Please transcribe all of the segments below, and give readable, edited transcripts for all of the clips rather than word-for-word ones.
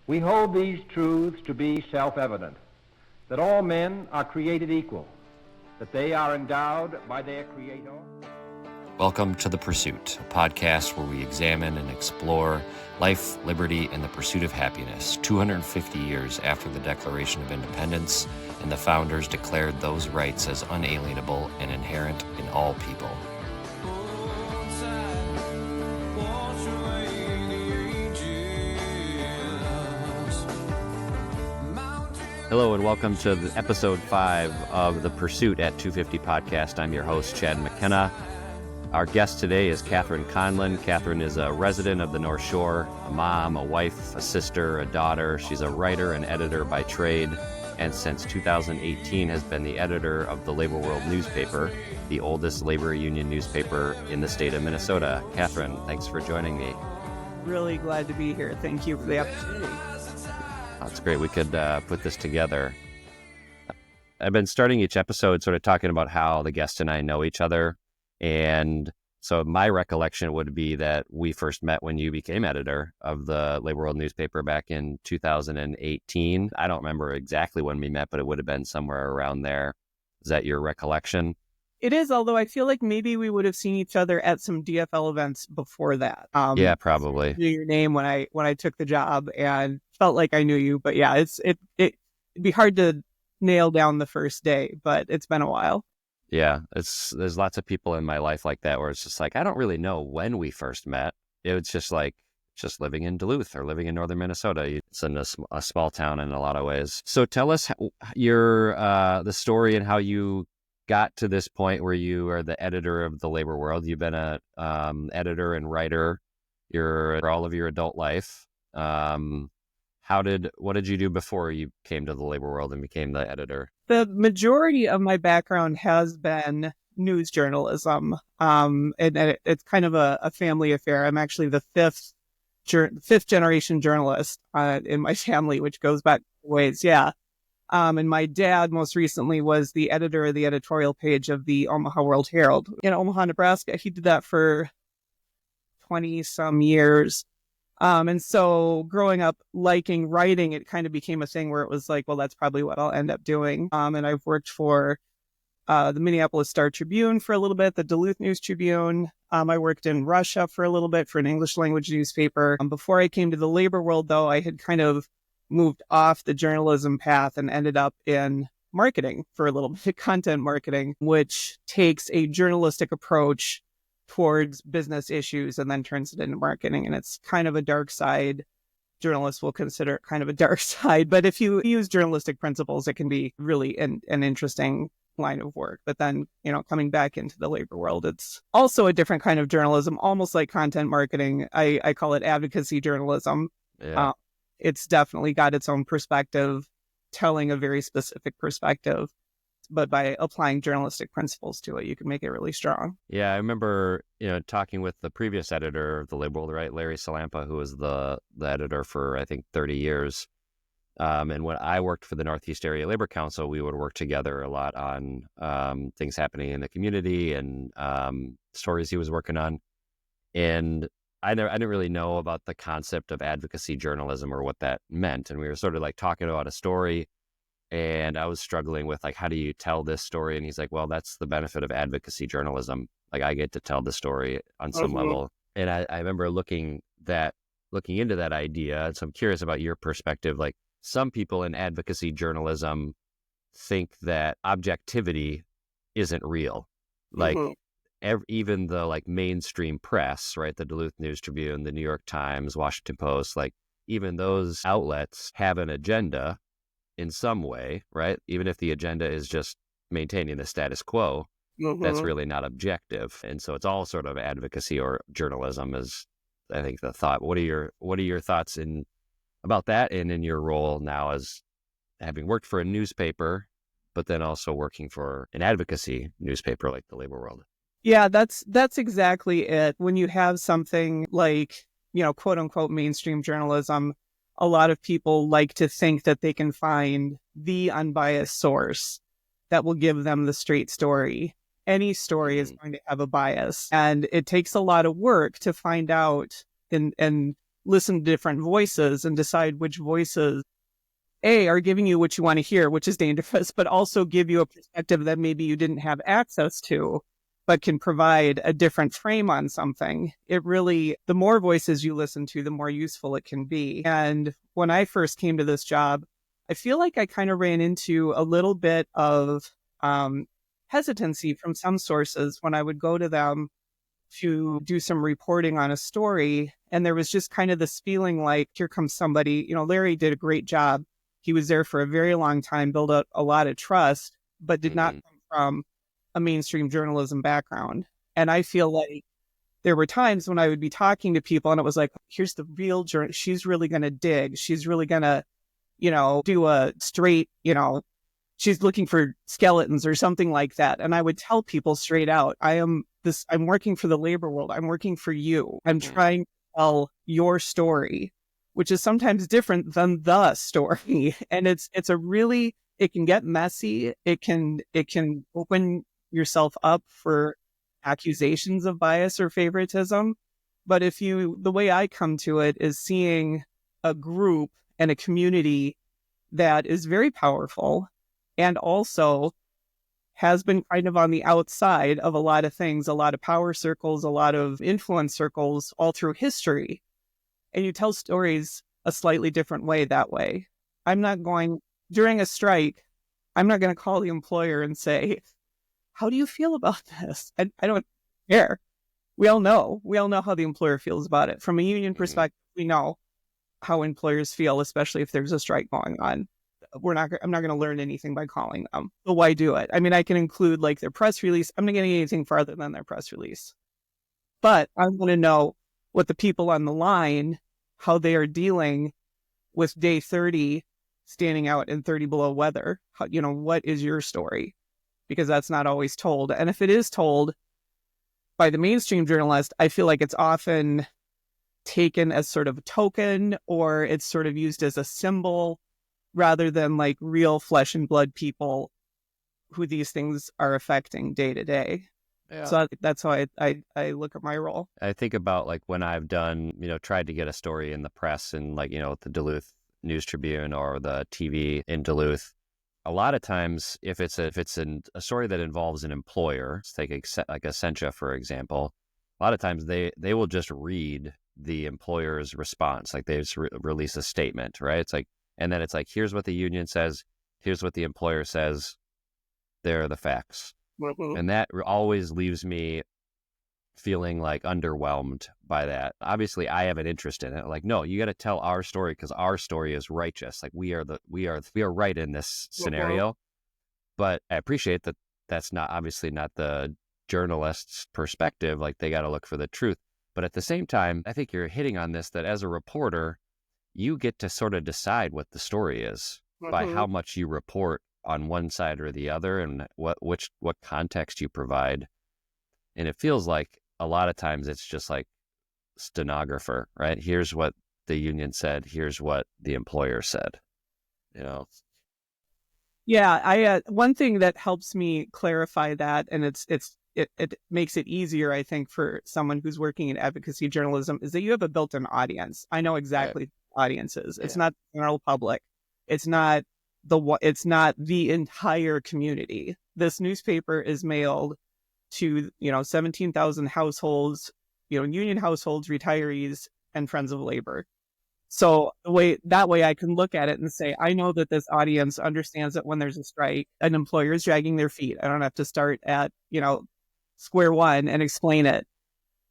We hold these truths to be self-evident, that all men are created equal, that they are endowed by their Creator. Welcome to The Pursuit, a podcast where we examine and explore life, liberty, and the pursuit of happiness 250 years after the Declaration of Independence and the founders declared those rights as unalienable and inherent in all people. Hello and welcome to episode 5 of The Pursuit at 250 podcast. I'm your host, Chad McKenna. Our guest today is Catton Conlan. Catton is a resident of the North Shore, a mom, a wife, a sister, a daughter. She's a writer and editor by trade, and since 2018 has been the editor of the Labor World newspaper, the oldest labor union newspaper in the state of Minnesota. Catton, thanks for joining me. Really glad to be here. Thank you for the opportunity. That's great. We could put this together. I've been starting each episode sort of talking about how the guest and I know each other. And so my recollection would be that we first met when you became editor of the Labor World newspaper back in 2018. I don't remember exactly when we met, but it would have been somewhere around there. Is that your recollection? It is, although I feel like maybe we would have seen each other at some DFL events before that. Yeah, probably. I knew your name when I took the job and felt like I knew you. But yeah, it'd be hard to nail down the first day, but it's been a while. Yeah, there's lots of people in my life like that where it's just like, I don't really know when we first met. It was just like, just living in Duluth or living in northern Minnesota. It's in a small town in a lot of ways. So tell us the story and how you got to this point where you are the editor of the Labor World. You've been a editor and writer for all of your adult life. What did you do before you came to the Labor World and became the editor? The majority of my background has been news journalism, and it's kind of a family affair. I'm actually the fifth generation journalist in my family, which goes back ways. Yeah. And my dad most recently was the editor of the editorial page of the Omaha World Herald in Omaha, Nebraska. He did that for 20 some years. And so growing up liking writing, it kind of became a thing where it was like, well, that's probably what I'll end up doing. And I've worked for the Minneapolis Star-Tribune for a little bit, the Duluth News Tribune. I worked in Russia for a little bit for an English language newspaper. Before I came to the Labor World, though, I had kind of moved off the journalism path and ended up in marketing for a little bit, content marketing, which takes a journalistic approach towards business issues and then turns it into marketing. And it's kind of a dark side. Journalists will consider it kind of a dark side. But if you use journalistic principles, it can be really an interesting line of work. But then, coming back into the labor world, it's also a different kind of journalism, almost like content marketing. I call it advocacy journalism. Yeah. It's definitely got its own perspective, telling a very specific perspective. But by applying journalistic principles to it, you can make it really strong. Yeah, I remember, talking with the previous editor of the Labor World, right, Larry Salampa, who was the editor for, I think, 30 years. And when I worked for the Northeast Area Labor Council, we would work together a lot on things happening in the community and stories he was working on. And I didn't really know about the concept of advocacy journalism or what that meant. And we were sort of like talking about a story, and I was struggling with like, how do you tell this story? And he's like, well, that's the benefit of advocacy journalism. Like, I get to tell the story on some level. And I remember looking into that idea. And so I'm curious about your perspective. Like, some people in advocacy journalism think that objectivity isn't real. Like, even the like mainstream press, right? The Duluth News Tribune, the New York Times, Washington Post, like even those outlets have an agenda in some way, right? Even if the agenda is just maintaining the status quo, that's really not objective. And so it's all sort of advocacy or journalism is, I think, the thought. What are your thoughts about that and in your role now as having worked for a newspaper, but then also working for an advocacy newspaper like the Labor World? Yeah, that's exactly it. When you have something like, quote unquote mainstream journalism, a lot of people like to think that they can find the unbiased source that will give them the straight story. Any story is going to have a bias, and it takes a lot of work to find out and listen to different voices and decide which voices are giving you what you want to hear, which is dangerous, but also give you a perspective that maybe you didn't have access to, but can provide a different frame on something. It really, the more voices you listen to, the more useful it can be. And when I first came to this job, I feel like I kind of ran into a little bit of hesitancy from some sources when I would go to them to do some reporting on a story. And there was just kind of this feeling like, here comes somebody, Larry did a great job. He was there for a very long time, built up a lot of trust, but did not come from a mainstream journalism background. And I feel like there were times when I would be talking to people and it was like, here's the real journal. She's really going to dig. She's really going to, do a straight, she's looking for skeletons or something like that. And I would tell people straight out, I'm working for the labor world. I'm working for you. I'm trying to tell your story, which is sometimes different than the story. And it can get messy. It can open yourself up for accusations of bias or favoritism. But the way I come to it is seeing a group and a community that is very powerful and also has been kind of on the outside of a lot of things, a lot of power circles, a lot of influence circles all through history. And you tell stories a slightly different way that way. During a strike, I'm not going to call the employer and say, how do you feel about this? I don't care. We all know how the employer feels about it. From a union perspective, we know how employers feel, especially if there's a strike going on. I'm not going to learn anything by calling them. So why do it? I mean, I can include like their press release. I'm not getting anything farther than their press release. But I want to know what the people on the line, how they are dealing with day 30 standing out in 30 below weather. What is your story? Because that's not always told. And if it is told by the mainstream journalist, I feel like it's often taken as sort of a token, or it's sort of used as a symbol rather than like real flesh and blood people who these things are affecting day to day. Yeah. So that's how I look at my role. I think about like when I've done, tried to get a story in the press and like, the Duluth News Tribune or the TV in Duluth. A lot of times, if it's a story that involves an employer, let's take like Essentia, for example, a lot of times they will just read the employer's response. Like they just release a statement, right? It's like, and then it's like, here's what the union says, here's what the employer says, there are the facts. Mm-hmm. And that always leaves me feeling like underwhelmed by that. Obviously, I have an interest in it. Like, no, you got to tell our story because our story is righteous. Like we are right in this scenario. But I appreciate that that's obviously not the journalist's perspective. Like they got to look for the truth. But at the same time, I think you're hitting on this, that as a reporter, you get to sort of decide what the story is by how much you report on one side or the other and what context you provide. And it feels like a lot of times it's just like stenographer, right? Here's what the union said. Here's what the employer said, Yeah. One thing that helps me clarify that, and it makes it easier, I think, for someone who's working in advocacy journalism, is that you have a built-in audience. I know exactly who the audience is. It's not the general public. It's not the entire community. This newspaper is mailed to 17,000 households, union households, retirees, and friends of labor. So that way I can look at it and say, I know that this audience understands that when there's a strike, an employer is dragging their feet. I don't have to start at square one and explain it,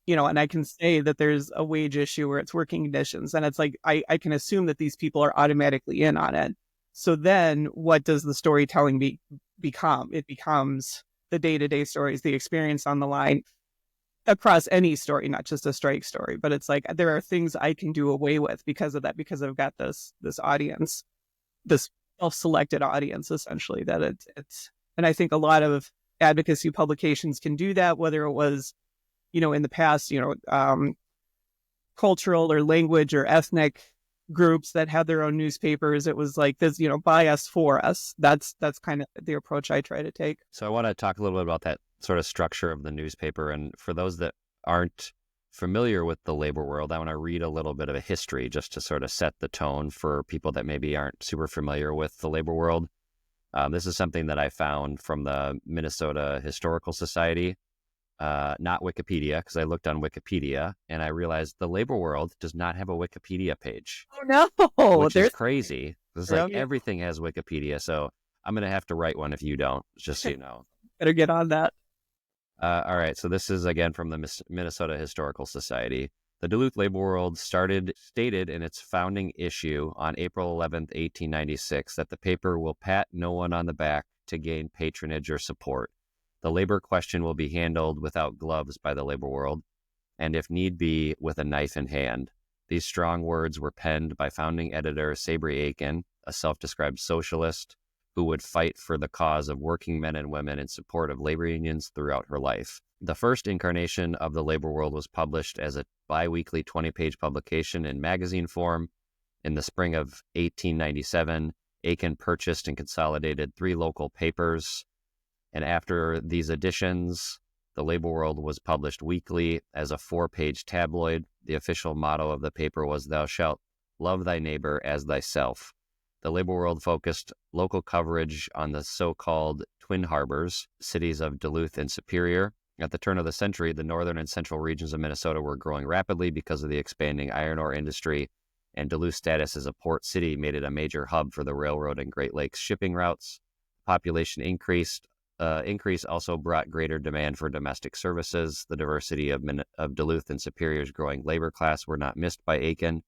and I can say that there's a wage issue or it's working conditions, and it's like I can assume that these people are automatically in on it. So then what does the storytelling become? It becomes the day-to-day stories, the experience on the line across any story, not just a strike story. But it's like there are things I can do away with because of that, because I've got this audience, this self-selected audience, essentially, that it's and I think a lot of advocacy publications can do that, whether it was, in the past, cultural or language or ethnic groups that had their own newspapers. It was like this, by us, for us. That's kind of the approach I try to take. So I want to talk a little bit about that sort of structure of the newspaper. And for those that aren't familiar with the labor world, I want to read a little bit of a history just to sort of set the tone for people that maybe aren't super familiar with the labor world. This is something that I found from the Minnesota Historical Society, not Wikipedia, because I looked on Wikipedia and I realized the labor world does not have a Wikipedia page. Oh no, which is crazy. It's like Yeah. everything has Wikipedia, so I'm going to have to write one if you don't, just so you know. Better get on that. All right, so this is again from the Minnesota Historical Society. The Duluth Labor World stated in its founding issue on April 11th, 1896, that the paper will pat no one on the back to gain patronage or support. The labor question will be handled without gloves by the labor world, and if need be, with a knife in hand. These strong words were penned by founding editor Sabry Aiken, a self-described socialist who would fight for the cause of working men and women in support of labor unions throughout her life. The first incarnation of the labor world was published as a bi-weekly 20-page publication in magazine form. In the spring of 1897, Aiken purchased and consolidated 3 local papers, and after these editions, the Labor World was published weekly as a 4-page tabloid. The official motto of the paper was, "Thou shalt love thy neighbor as thyself." The Labor World focused local coverage on the so-called Twin Harbors, cities of Duluth and Superior. At the turn of the century, the northern and central regions of Minnesota were growing rapidly because of the expanding iron ore industry, and Duluth's status as a port city made it a major hub for the railroad and Great Lakes shipping routes. Population increase also brought greater demand for domestic services. The diversity of Duluth and Superior's growing labor class were not missed by Aiken,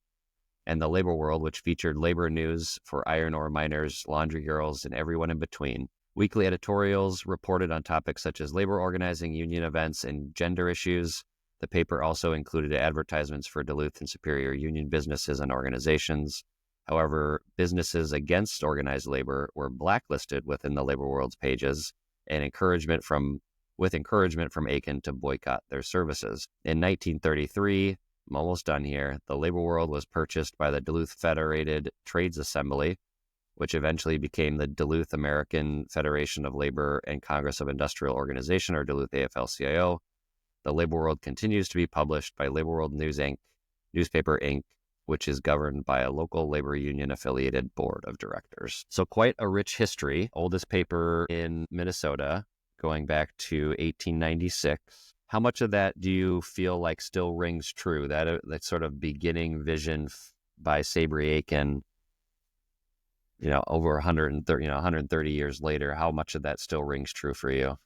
and the Labor World, which featured labor news for iron ore miners, laundry girls, and everyone in between. Weekly editorials reported on topics such as labor organizing, union events, and gender issues. The paper also included advertisements for Duluth and Superior union businesses and organizations. However, businesses against organized labor were blacklisted within the Labor World's pages, and encouragement from Aiken to boycott their services. In 1933, I'm almost done here, the Labor World was purchased by the Duluth Federated Trades Assembly, which eventually became the Duluth American Federation of Labor and Congress of Industrial Organization, or Duluth AFL-CIO. The Labor World continues to be published by Labor World Newspaper Inc., which is governed by a local labor union affiliated board of directors. So quite a rich history. Oldest paper in Minnesota, going back to 1896. How much of that do you feel like still rings true? That sort of beginning vision by Sabry Aiken, over 130 years later, how much of that still rings true for you?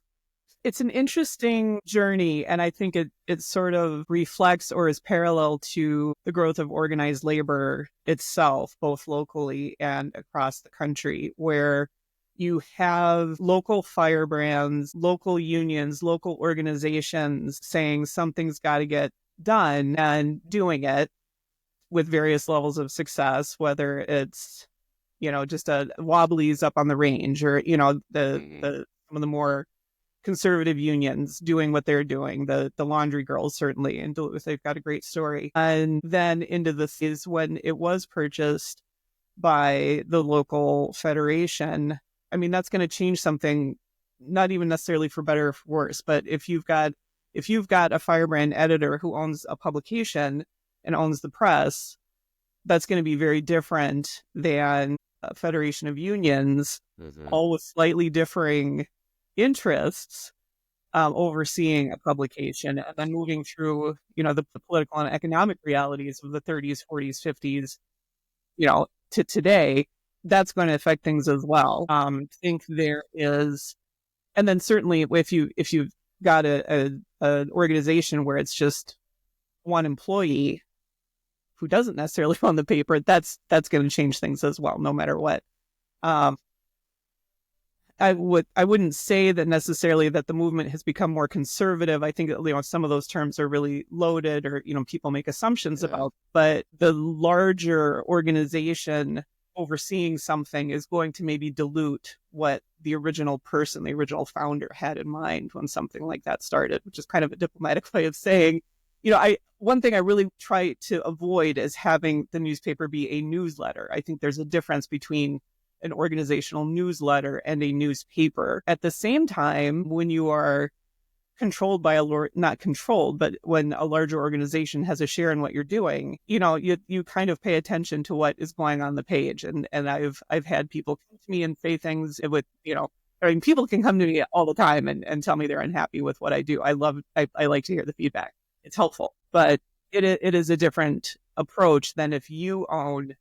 It's an interesting journey, and I think it sort of reflects or is parallel to the growth of organized labor itself, both locally and across the country, where you have local firebrands, local unions, local organizations saying something's got to get done and doing it with various levels of success, whether it's, just a Wobblies up on the range or, some of the more conservative unions doing what they're doing, the laundry girls, certainly, and Duluth, they've got a great story. And then into this is when it was purchased by the local federation. I mean, that's going to change something, not even necessarily for better or for worse, but if you've got a firebrand editor who owns a publication and owns the press, that's going to be very different than a federation of unions, all with slightly differing interests, overseeing a publication, and then moving through, the political and economic realities of the 30s, 40s, 50s, to today. That's going to affect things as well. I think there is, and then certainly if you've got an organization where it's just one employee who doesn't necessarily own the paper, that's going to change things as well, no matter what. I wouldn't say that necessarily that the movement has become more conservative. I think that, some of those terms are really loaded, or, people make assumptions about, but the larger organization overseeing something is going to maybe dilute what the original founder had in mind when something like that started, which is kind of a diplomatic way of saying, one thing I really try to avoid is having the newspaper be a newsletter. I think there's a difference between an organizational newsletter and a newspaper. At the same time, when you are controlled by not controlled, but when a larger organization has a share in what you're doing, you kind of pay attention to what is going on the page. And I've had people come to me and say things with, I mean, people can come to me all the time and tell me they're unhappy with what I do. I like to hear the feedback. It's helpful, but it is a different approach than if you own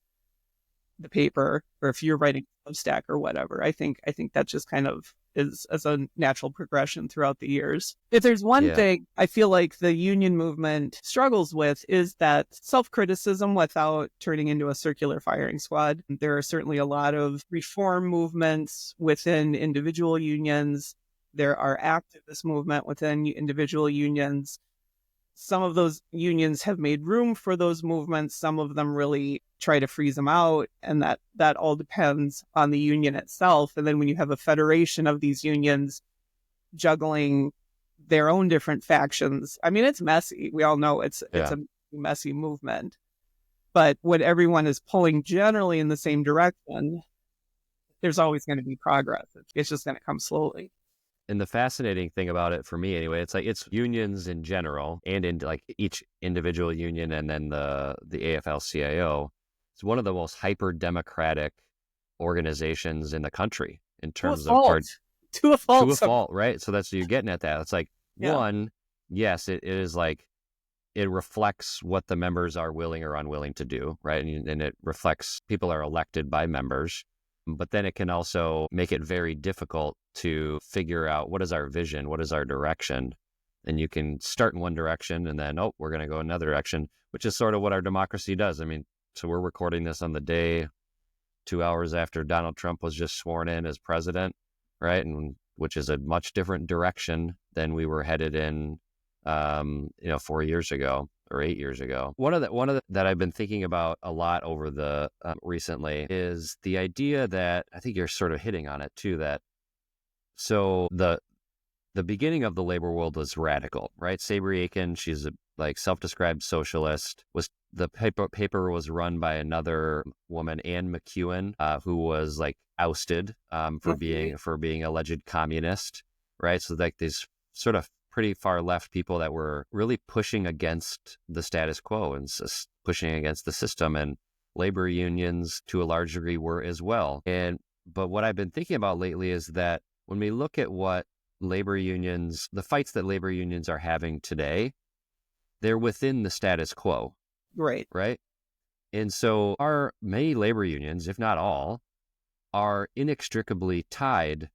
the paper or if you're writing a Substack or whatever. I think that just kind of is as a natural progression throughout the years. If there's one thing I feel like the union movement struggles with is that self-criticism without turning into a circular firing squad. There are certainly a lot of reform movements within individual unions. There are activist movement within individual unions. Some of those unions have made room for those movements. Some of them really try to freeze them out. And that all depends on the union itself. And then when you have a federation of these unions juggling their own different factions, I mean, it's messy. We all know it's a messy movement. But when everyone is pulling generally in the same direction, there's always going to be progress. It's just going to come slowly. And the fascinating thing about it for me anyway, it's unions in general and in like each individual union and then the AFL-CIO. It's one of the most hyper-democratic organizations in the country in terms of to a fault, right? So that's you're getting at that. It's like one, yes, it is like it reflects what the members are willing or unwilling to do, right? And it reflects people are elected by members. But then it can also make it very difficult to figure out what is our vision, what is our direction. And you can start in one direction and then, we're going to go another direction, which is sort of what our democracy does. I mean, so we're recording this on the day 2 hours after Donald Trump was just sworn in as president, right? And which is a much different direction than we were headed in, 4 years ago. Or 8 years ago. One of the that I've been thinking about a lot over the recently is the idea that I think you're sort of hitting on it too. That so the beginning of the labor world was radical, right? Sabri Aiken, she's a self-described socialist. Was the paper was run by another woman, Anne McEwen, who was ousted for being alleged communist, right? So these sort of pretty far left people that were really pushing against the status quo and pushing against the system, and labor unions to a large degree were as well. But what I've been thinking about lately is that when we look at what the fights that labor unions are having today, they're within the status quo. Right. Right. And so many labor unions, if not all, are inextricably tied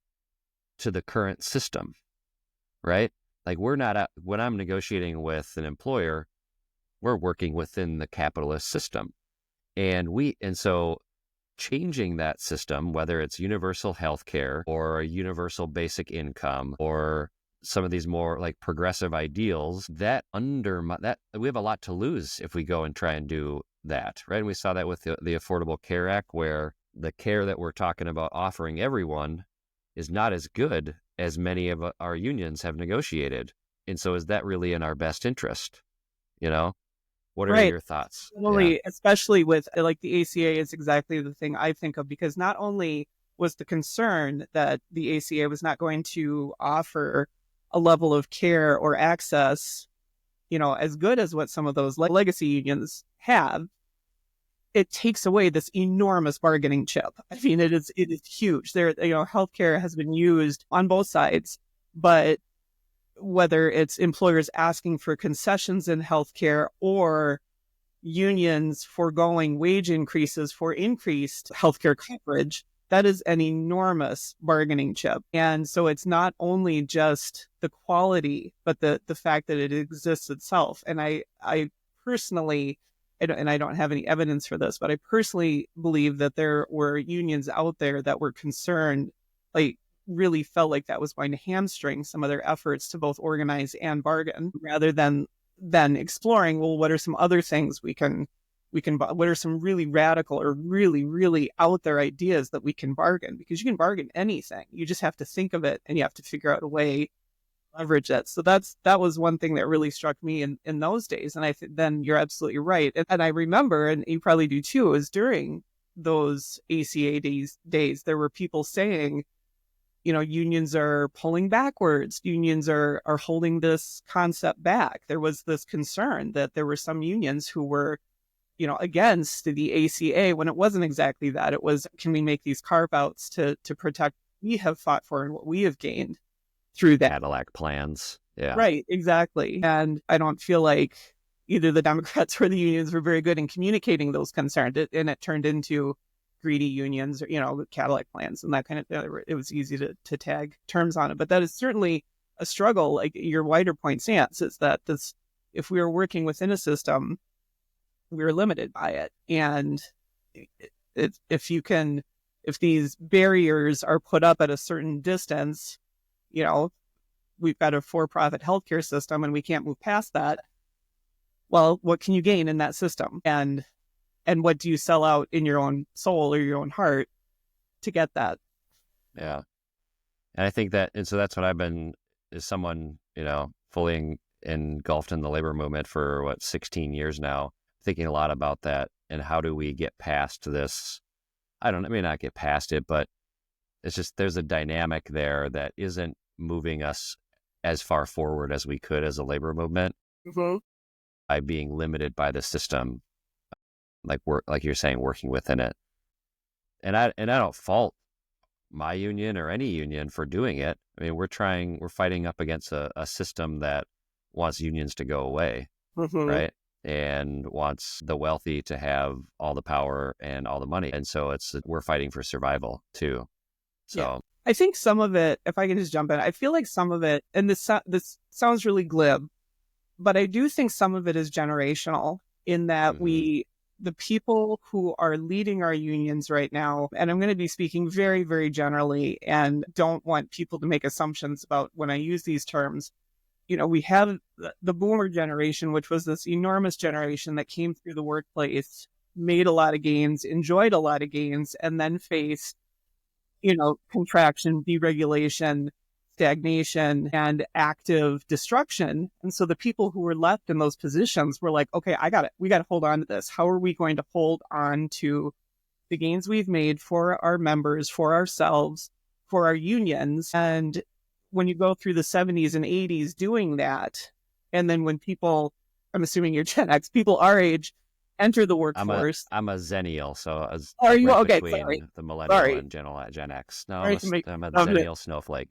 to the current system. Right. We're not, when I'm negotiating with an employer, we're working within the capitalist system. And so changing that system, whether it's universal health care or a universal basic income or some of these more progressive ideals, that we have a lot to lose if we go and try and do that, right? And we saw that with the Affordable Care Act, where the care that we're talking about offering everyone is not as good as many of our unions have negotiated. And so is that really in our best interest? What are your thoughts? Totally, especially with the ACA is exactly the thing I think of, because not only was the concern that the ACA was not going to offer a level of care or access, as good as what some of those legacy unions have, it takes away this enormous bargaining chip. I mean, it is huge. Healthcare has been used on both sides, but whether it's employers asking for concessions in healthcare or unions foregoing wage increases for increased healthcare coverage, that is an enormous bargaining chip. And so it's not only just the quality, but the fact that it exists itself. And I personally, and I don't have any evidence for this, but I personally believe that there were unions out there that were concerned, really felt like that was going to hamstring some of their efforts to both organize and bargain, rather than exploring, well, what are some other things we can, what are some really radical or really, really out there ideas that we can bargain? Because you can bargain anything. You just have to think of it and you have to figure out a way leverage it. So that was one thing that really struck me in those days. And then you're absolutely right. And I remember, and you probably do too, is during those ACA days, there were people saying, unions are pulling backwards. Unions are holding this concept back. There was this concern that there were some unions who were, against the ACA when it wasn't exactly that. It was, can we make these carve-outs to protect what we have fought for and what we have gained through that? Cadillac plans. Yeah. Right, exactly. And I don't feel like either the Democrats or the unions were very good in communicating those concerns. And it turned into greedy unions, or, Cadillac plans and that kind of thing. It was easy to tag terms on it. But that is certainly a struggle. Like your wider point stance is that if we were working within a system, we were limited by it. And if these barriers are put up at a certain distance, we've got a for-profit healthcare system and we can't move past that. Well, what can you gain in that system? And what do you sell out in your own soul or your own heart to get that? Yeah. And I think so that's what I've been, as someone, fully engulfed in the labor movement for 16 years now, thinking a lot about that and how do we get past this? I may not get past it, but it's just, there's a dynamic there that isn't moving us as far forward as we could as a labor movement by being limited by the system, like you're saying, working within it. And I don't fault my union or any union for doing it. I mean, we're fighting up against a system that wants unions to go away, right? And wants the wealthy to have all the power and all the money. And so we're fighting for survival too. So yeah. I think some of it, if I can just jump in, I feel like some of it, and this sounds really glib, but I do think some of it is generational in that the people who are leading our unions right now, and I'm going to be speaking very, very generally and don't want people to make assumptions about when I use these terms. We have the boomer generation, which was this enormous generation that came through the workplace, made a lot of gains, enjoyed a lot of gains, and then faced contraction, deregulation, stagnation, and active destruction. And so the people who were left in those positions were like, okay, we got to hold on to this. How are we going to hold on to the gains we've made for our members, for ourselves, for our unions? And when you go through the 70s and 80s doing that, and then when people, I'm assuming you're Gen X, people our age, enter the workforce. I'm a Zennial, so are you right okay? Between sorry. the millennial Sorry. and Gen X. No, Sorry I'm a Zennial snowflake.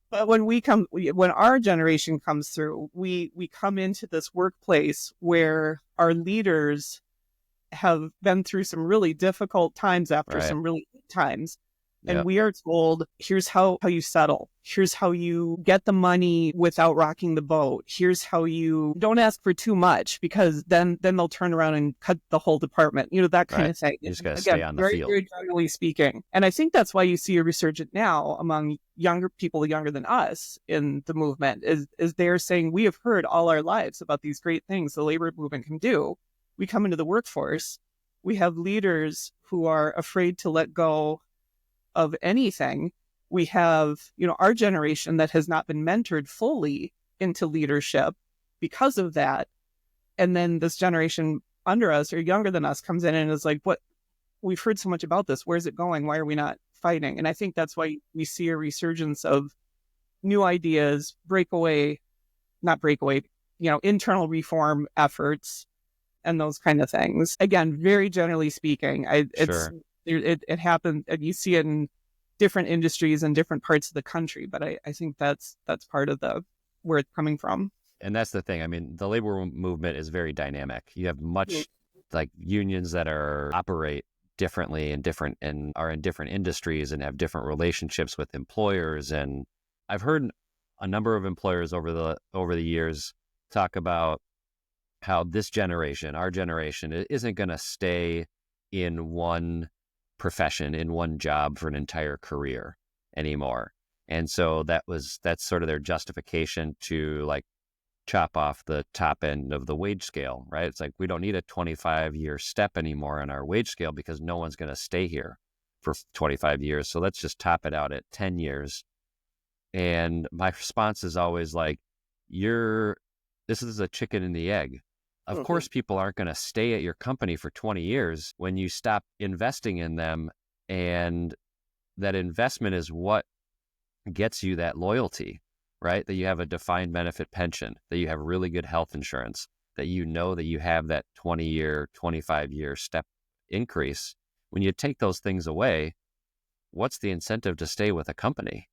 But when our generation comes through, we come into this workplace where our leaders have been through some really difficult times after some really good times. And we are told, here's how you settle. Here's how you get the money without rocking the boat. Here's how you don't ask for too much, because then they'll turn around and cut the whole department. That kind of thing. You just got to stay on the field. Very generally speaking. And I think that's why you see a resurgence now among younger people, younger than us in the movement, is they're saying, we have heard all our lives about these great things the labor movement can do. We come into the workforce. We have leaders who are afraid to let go of anything. We have, our generation that has not been mentored fully into leadership because of that. And then this generation under us or younger than us comes in and is like, what? We've heard so much about this. Where's it going? Why are we not fighting? And I think that's why we see a resurgence of new ideas, internal reform efforts and those kind of things. Again, very generally speaking, it happens, and you see it in different industries and different parts of the country. But I think that's part of where it's coming from. And that's the thing. I mean, the labor movement is very dynamic. You have like unions that operate differently and are in different industries and have different relationships with employers. And I've heard a number of employers over the years talk about how this generation, our generation, isn't going to stay in one profession, in one job for an entire career anymore. And so that's sort of their justification to like chop off the top end of the wage scale, right? It's like, we don't need a 25-year step anymore in our wage scale because no one's going to stay here for 25 years. So let's just top it out at 10 years. And my response is always like, this is a chicken and the egg. Of course, people aren't going to stay at your company for 20 years when you stop investing in them. And that investment is what gets you that loyalty, right? That you have a defined benefit pension, that you have really good health insurance, that you know that you have that 20-year, 25-year step increase. When you take those things away, what's the incentive to stay with a company,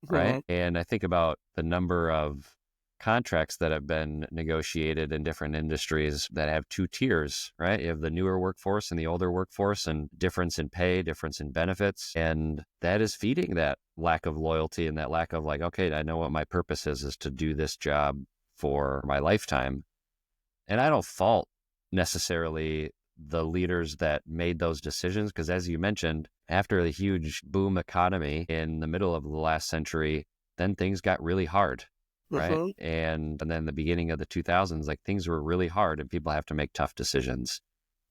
right? And I think about the number of contracts that have been negotiated in different industries that have two tiers, right? You have the newer workforce and the older workforce, and difference in pay, difference in benefits. And that is feeding that lack of loyalty and that lack of like, okay, I know what my purpose is to do this job for my lifetime. And I don't fault necessarily the leaders that made those decisions, because as you mentioned, after the huge boom economy in the middle of the last century, then things got really hard. Right. And then the beginning of the 2000s, like things were really hard and people have to make tough decisions,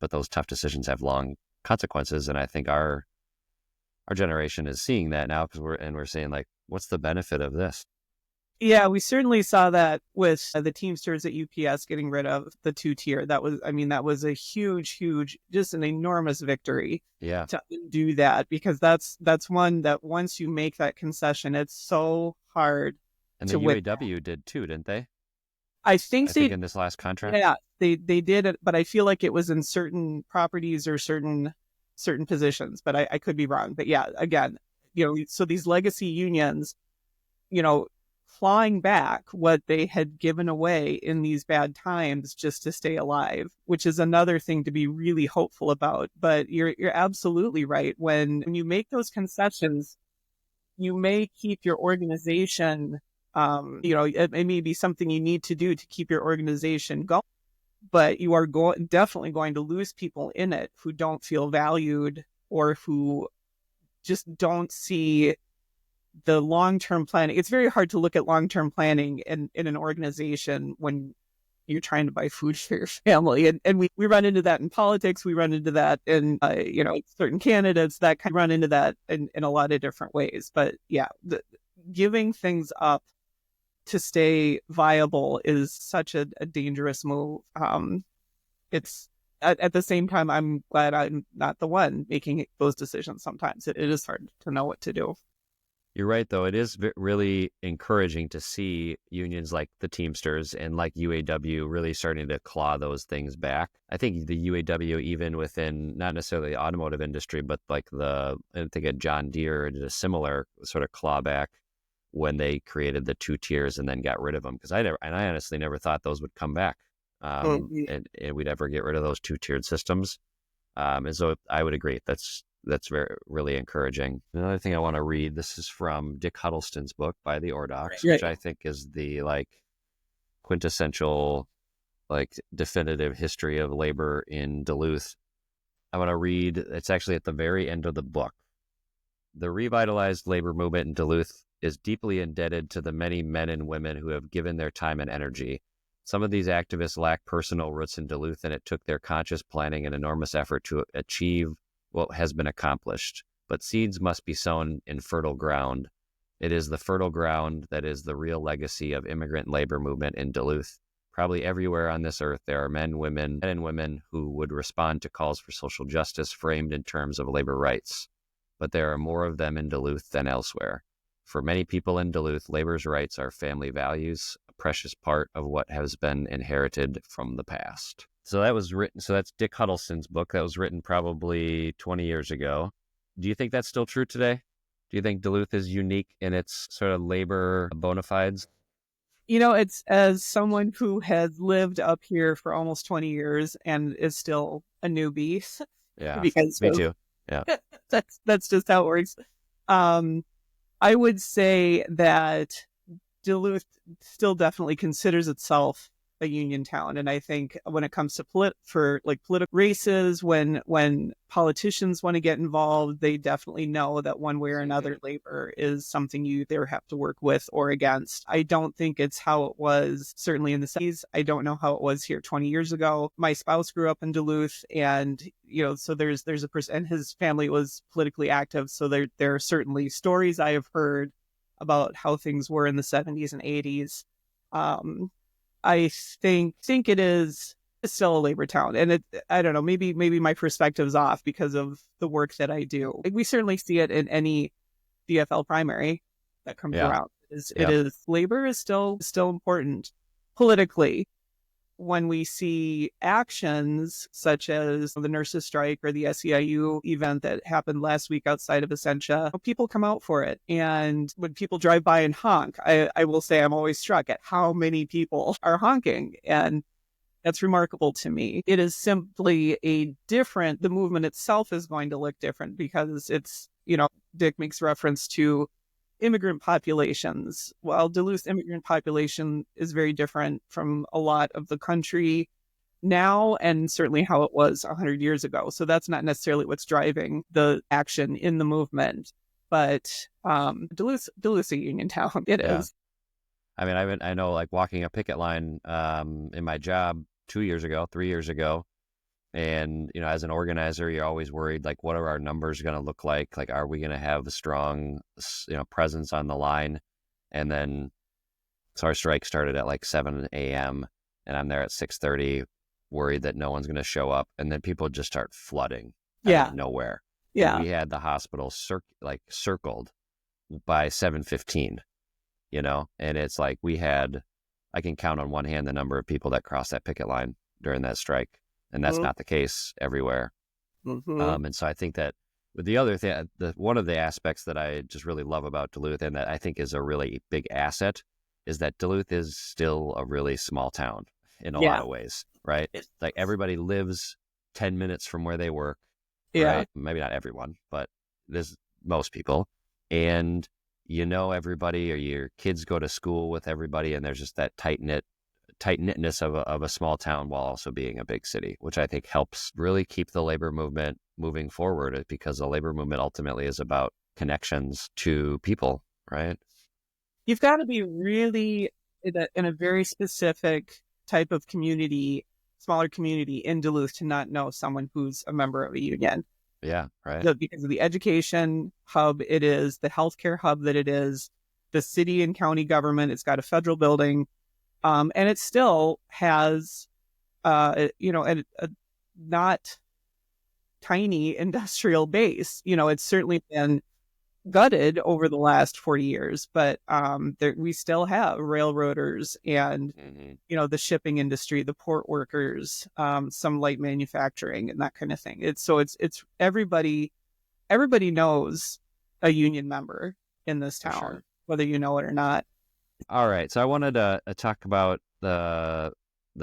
but those tough decisions have long consequences. And I think our generation is seeing that now, because we're saying like, what's the benefit of this? Yeah, we certainly saw that with the Teamsters at UPS getting rid of the two-tier. That was a huge, just an enormous victory. Yeah. To do that, because that's one that once you make that concession, it's so hard. And the UAW did too, didn't they? I think in this last contract. Yeah, they did it, but I feel like it was in certain properties or certain positions, but I could be wrong. But yeah, again, so these legacy unions, clawing back what they had given away in these bad times just to stay alive, which is another thing to be really hopeful about. But you're absolutely right. When you make those concessions, you may keep your organization. It may be something you need to do to keep your organization going, but you are definitely going to lose people in it who don't feel valued or who just don't see the long-term planning. It's very hard to look at long-term planning in an organization when you're trying to buy food for your family. And we run into that in politics. We run into that in, certain candidates that kind of run into that in a lot of different ways. But yeah, giving things up to stay viable is such a dangerous move. It's at the same time, I'm glad I'm not the one making those decisions. Sometimes it is hard to know what to do. You're right, though. It is really encouraging to see unions like the Teamsters and like UAW really starting to claw those things back. I think the UAW, even within not necessarily the automotive industry, but like I think at John Deere did a similar sort of clawback when they created the two tiers and then got rid of them. Because I honestly never thought those would come back, and we'd ever get rid of those two-tiered systems. And so I would agree. That's really encouraging. Another thing I want to read, this is from Dick Huddleston's book By the Ordox, which I think is the quintessential definitive history of labor in Duluth. I want to read, it's actually at the very end of the book. The revitalized labor movement in Duluth is deeply indebted to the many men and women who have given their time and energy. Some of these activists lack personal roots in Duluth, and it took their conscious planning and enormous effort to achieve what has been accomplished. But seeds must be sown in fertile ground. It is the fertile ground that is the real legacy of immigrant labor movement in Duluth. Probably everywhere on this earth, there are men and women who would respond to calls for social justice framed in terms of labor rights. But there are more of them in Duluth than elsewhere. For many people in Duluth, labor's rights are family values, a precious part of what has been inherited from the past. So that was written. So that's Dick Huddleston's book. That was written probably 20 years ago. Do you think that's still true today? Do you think Duluth is unique in its sort of labor bona fides? It's as someone who has lived up here for almost 20 years and is still a newbie. Yeah, because me too. Yeah, that's just how it works. I would say that Duluth still definitely considers itself a union town, and I think when it comes to political races, when politicians want to get involved, they definitely know that one way or another labor is something you either have to work with or against. I don't think it's how it was certainly in the 70s. I don't know how it was here 20 years ago. My spouse grew up in Duluth, and so there's a person, and his family was politically active, so there are certainly stories I have heard about how things were in the 70s and 80s. I think it is still a labor town, and I don't know, maybe my perspective's off because of the work that I do. We certainly see it in any DFL primary, that comes Yeah. around. It is labor is still important politically. When we see actions such as the nurses' strike or the SEIU event that happened last week outside of Essentia, people come out for it. And when people drive by and honk, I will say I'm always struck at how many people are honking. And that's remarkable to me. It is simply the movement itself is going to look different because it's, Dick makes reference to immigrant populations. Well, Duluth's immigrant population is very different from a lot of the country now, and certainly how it was 100 years ago. So that's not necessarily what's driving the action in the movement. But Duluth's a union town. It is. I mean, I know, like, walking a picket line in my job 3 years ago, and as an organizer, you're always worried, like, what are our numbers going to look like? Like, are we going to have a strong presence on the line? And then so our strike started at like 7 a.m. and I'm there at 6:30, worried that no one's going to show up, and then people just start flooding out of nowhere. And we had the hospital circled by 7:15, and it's like I can count on one hand the number of people that crossed that picket line during that strike. And that's not the case everywhere. And so I think that with the other thing, one of the aspects that I just really love about Duluth, and that I think is a really big asset, is that Duluth is still a really small town in a lot of ways, right? Like, everybody lives 10 minutes from where they work, right? Maybe not everyone, but there's most people. And everybody, or your kids go to school with everybody, and there's just that tight-knitness of a small town while also being a big city, which I think helps really keep the labor movement moving forward, because the labor movement ultimately is about connections to people, right? You've got to be really in a very specific type of community, smaller community in Duluth, to not know someone who's a member of a union. Yeah, right. Because of the education hub it is, the healthcare hub that it is, the city and county government. It's got a federal building. And it still has, a not tiny industrial base. It's certainly been gutted over the last 40 years, but we still have railroaders and, the shipping industry, the port workers, some light manufacturing and that kind of thing. It's everybody knows a union member in this town, whether you know it or not. All right. So I wanted to talk about the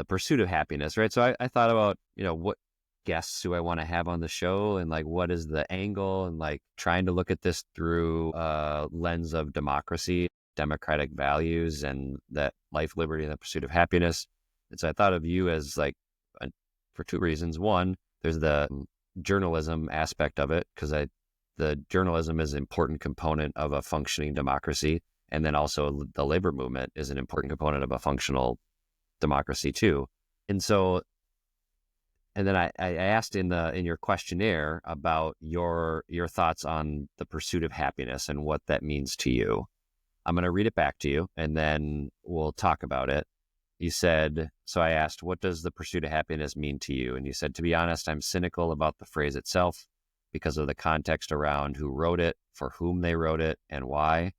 pursuit of happiness, right? So I thought about, what guests do I want to have on the show, and like, what is the angle, and like trying to look at this through a lens of democracy, democratic values, and that life, liberty, and the pursuit of happiness. And so I thought of you as for two reasons. One, there's the journalism aspect of it, because the journalism is an important component of a functioning democracy. And then also the labor movement is an important component of a functional democracy too. And then I asked in your questionnaire about your thoughts on the pursuit of happiness and what that means to you. I'm going to read it back to you, and then we'll talk about it. You said, so I asked, what does the pursuit of happiness mean to you? And you said, to be honest, I'm cynical about the phrase itself because of the context around who wrote it, for whom they wrote it, and why.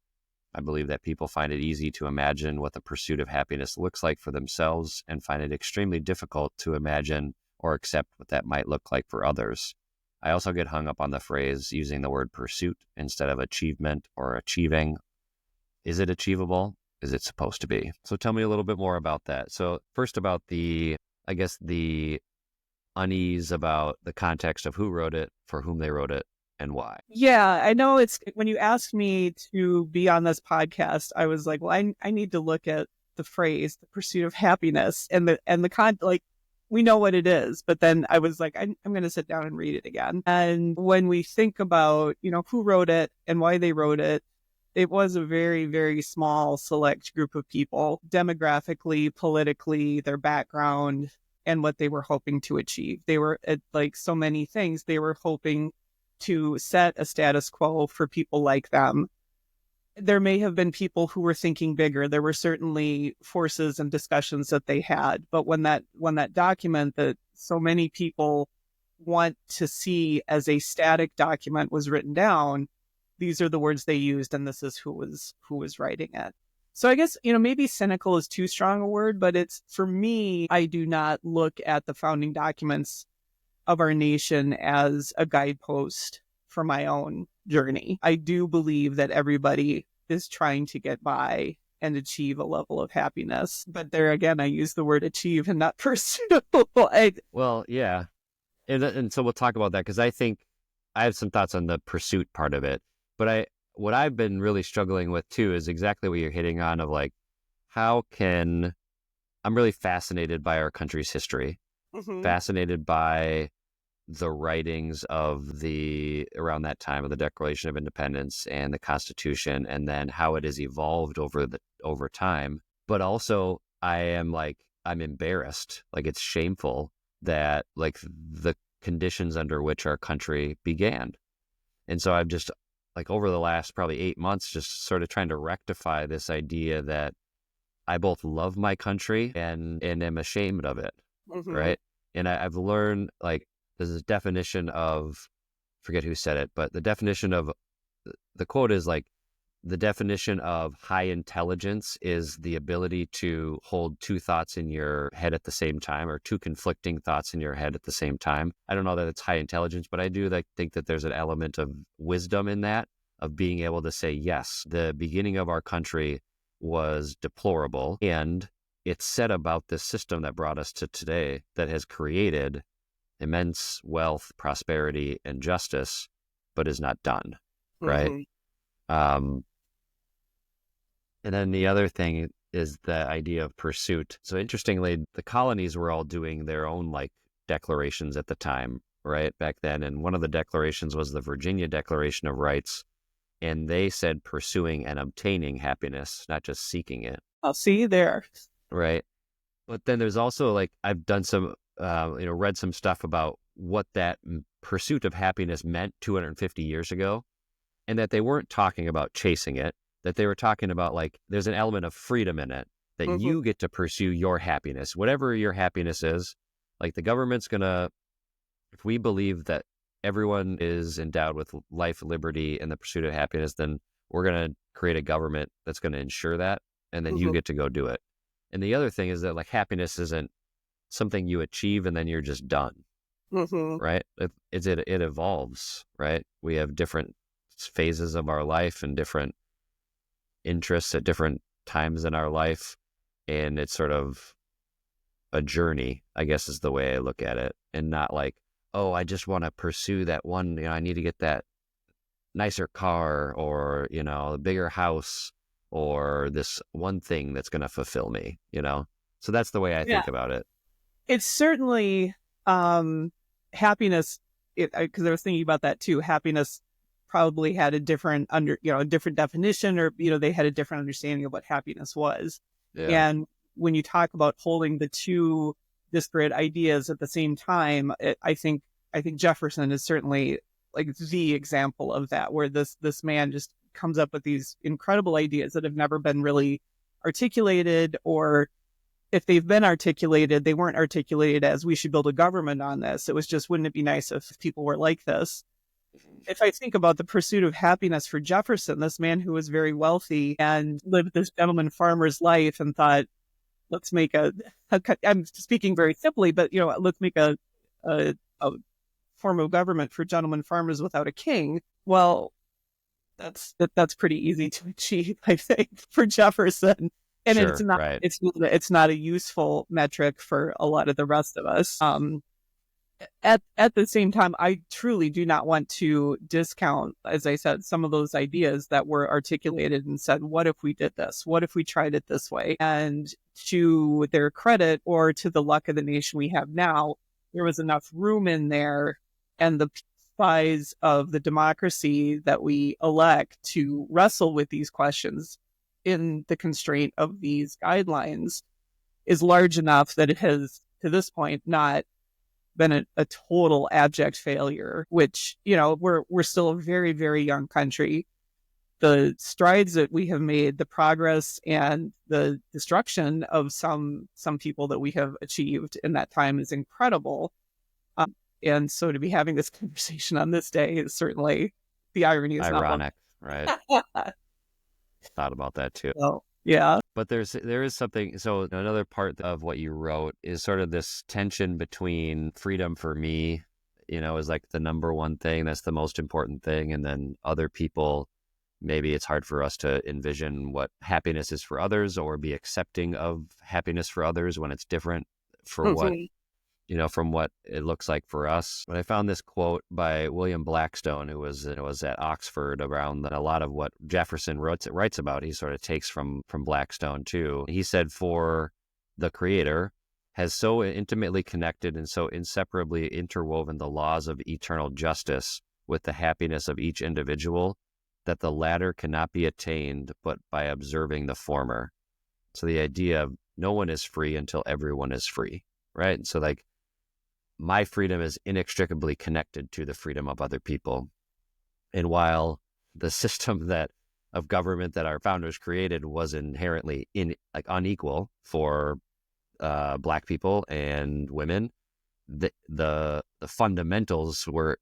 I believe that people find it easy to imagine what the pursuit of happiness looks like for themselves, and find it extremely difficult to imagine or accept what that might look like for others. I also get hung up on the phrase using the word pursuit instead of achievement or achieving. Is it achievable? Is it supposed to be? So tell me a little bit more about that. So first, about the unease about the context of who wrote it, for whom they wrote it, and why. Yeah, I know. It's when you asked me to be on this podcast, I was like, well, I need to look at the phrase, the pursuit of happiness, and we know what it is, but then I was like, I'm going to sit down and read it again. And when we think about, who wrote it and why they wrote it, it was a very, very small, select group of people, demographically, politically, their background, and what they were hoping to achieve. They were, like so many things, they were hoping to set a status quo for people like them. There may have been people who were thinking bigger. There were certainly forces and discussions that they had. But when that document that so many people want to see as a static document was written down, these are the words they used, and this is who was writing it. So I guess, maybe cynical is too strong a word, but it's, for me, I do not look at the founding documents of our nation as a guidepost for my own journey. I do believe that everybody is trying to get by and achieve a level of happiness. But there again, I use the word achieve and not pursue. Well, yeah. And so we'll talk about that, because I think I have some thoughts on the pursuit part of it. But what I've been really struggling with too is exactly what you're hitting on, of like, I'm really fascinated by our country's history, fascinated by the writings of around that time of the Declaration of Independence and the Constitution, and then how it has evolved over time. But also I'm embarrassed, like it's shameful that like the conditions under which our country began. And so I've just like over the last probably 8 months, just sort of trying to rectify this idea that I both love my country and am ashamed of it. Right. And I've learned, like, there's this definition of, forget who said it, but the quote is like, the definition of high intelligence is the ability to hold two thoughts in your head at the same time, or two conflicting thoughts in your head at the same time. I don't know that it's high intelligence, but I do think that there's an element of wisdom in that, of being able to say, yes, the beginning of our country was deplorable, and it's said about this system that brought us to today that has created immense wealth, prosperity, and justice, but is not done, right? And then the other thing is the idea of pursuit. So interestingly, the colonies were all doing their own like declarations at the time, right, back then. And one of the declarations was the Virginia Declaration of Rights. And they said pursuing and obtaining happiness, not just seeking it. I'll see you there. Right. But then there's also like, I've done some, read some stuff about what that pursuit of happiness meant 250 years ago, and that they weren't talking about chasing it, that they were talking about like, there's an element of freedom in it, that you get to pursue your happiness, whatever your happiness is. Like the government's gonna, if we believe that everyone is endowed with life, liberty, and the pursuit of happiness, then we're going to create a government that's going to ensure that. And then you get to go do it. And the other thing is that like happiness isn't something you achieve and then you're just done. Right. It evolves, right? We have different phases of our life and different interests at different times in our life. And it's sort of a journey, I guess, is the way I look at it. And not like, oh, I just want to pursue that one, I need to get that nicer car, or, a bigger house, or this one thing that's going to fulfill me, So that's the way I think about it. It's certainly happiness, because I was thinking about that too. Happiness probably had a different a different definition, or, they had a different understanding of what happiness was. Yeah. And when you talk about holding the two disparate ideas at the same time, I think Jefferson is certainly like the example of that, where this man just comes up with these incredible ideas that have never been really articulated, or if they've been articulated, they weren't articulated as we should build a government on this. It was just, wouldn't it be nice if people were like this? If I think about the pursuit of happiness for Jefferson, this man who was very wealthy and lived this gentleman farmer's life and thought, let's make I'm speaking very simply, but, let's make a form of government for gentlemen farmers without a king. Well, that's pretty easy to achieve, I think, for Jefferson. And sure, it's not, right. It's not a useful metric for a lot of the rest of us. At the same time, I truly do not want to discount, as I said, some of those ideas that were articulated and said, what if we did this? What if we tried it this way? And to their credit, or to the luck of the nation we have now, there was enough room in there, and the size of the democracy that we elect to wrestle with these questions in the constraint of these guidelines is large enough that it has, to this point, not been a total abject failure, which, we're still a very, very young country. The strides that we have made, the progress and the destruction of some people that we have achieved in that time is incredible. And so to be having this conversation on this day is certainly, the irony is ironic. right? Thought about that too. So, yeah. But there is something. So another part of what you wrote is sort of this tension between freedom for me, is like the number one thing. That's the most important thing. And then other people, maybe it's hard for us to envision what happiness is for others or be accepting of happiness for others when it's different for what, from what it looks like for us. But I found this quote by William Blackstone, who was at Oxford around a lot of what Jefferson writes about. He sort of takes from Blackstone too. He said, "For the Creator has so intimately connected and so inseparably interwoven the laws of eternal justice with the happiness of each individual that the latter cannot be attained but by observing the former." So the idea of no one is free until everyone is free, right? So like, my freedom is inextricably connected to the freedom of other people. And while the system of government that our founders created was inherently unequal for Black people and women, the fundamentals were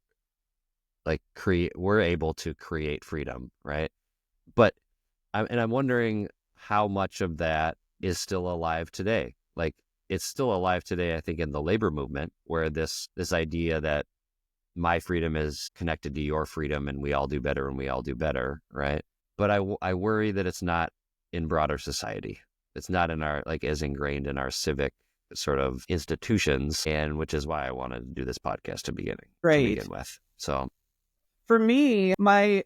we're able to create freedom, right? But I'm wondering how much of that is still alive today. Like, it's still alive today, I think, in the labor movement, where this idea that my freedom is connected to your freedom and we all do better and we all do better, right? But I worry that it's not in broader society. It's not in our, as ingrained in our civic sort of institutions, and which is why I wanted to do this podcast to begin with. So for me, I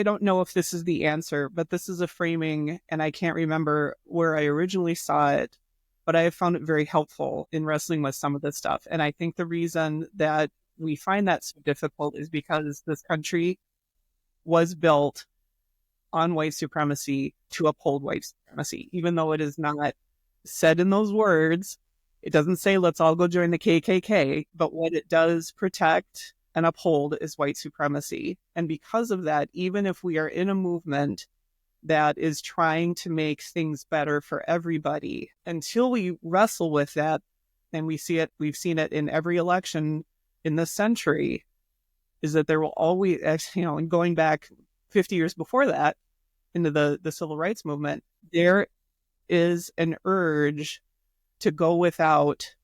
don't know if this is the answer, but this is a framing, and I can't remember where I originally saw it, but I have found it very helpful in wrestling with some of this stuff. And I think the reason that we find that so difficult is because this country was built on white supremacy to uphold white supremacy, even though it is not said in those words. It doesn't say, let's all go join the KKK, but what it does protect and uphold is white supremacy. And because of that, even if we are in a movement that is trying to make things better for everybody, until we wrestle with that, and we've seen it in every election in this century, is that there will always, and going back 50 years before that, into the civil rights movement, there is an urge to go without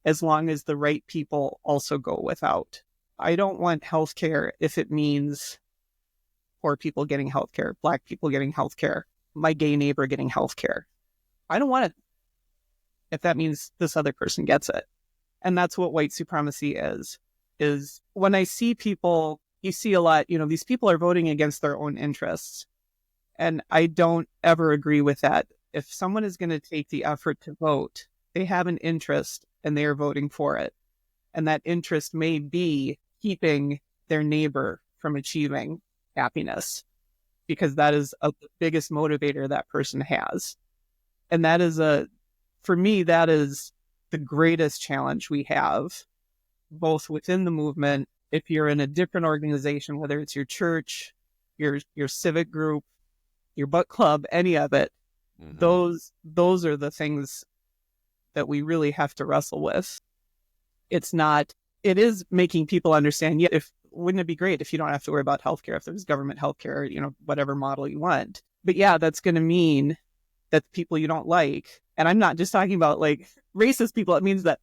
as long as the right people also go without. I don't want healthcare if it means poor people getting healthcare, Black people getting healthcare, my gay neighbor getting healthcare. I don't want it if that means this other person gets it. And that's what white supremacy is when I see people, you see a lot, these people are voting against their own interests. And I don't ever agree with that. If someone is going to take the effort to vote, they have an interest and they are voting for it. And that interest may be keeping their neighbor from achieving happiness, because that is the biggest motivator that person has. And that is for me, that is the greatest challenge we have, both within the movement. If you're in a different organization, whether it's your church, your civic group, your book club, any of it, those are the things that we really have to wrestle with. It is making people understand, wouldn't it be great if you don't have to worry about healthcare, if there's government healthcare, whatever model you want. But yeah, that's going to mean that the people you don't like, and I'm not just talking about racist people, it means that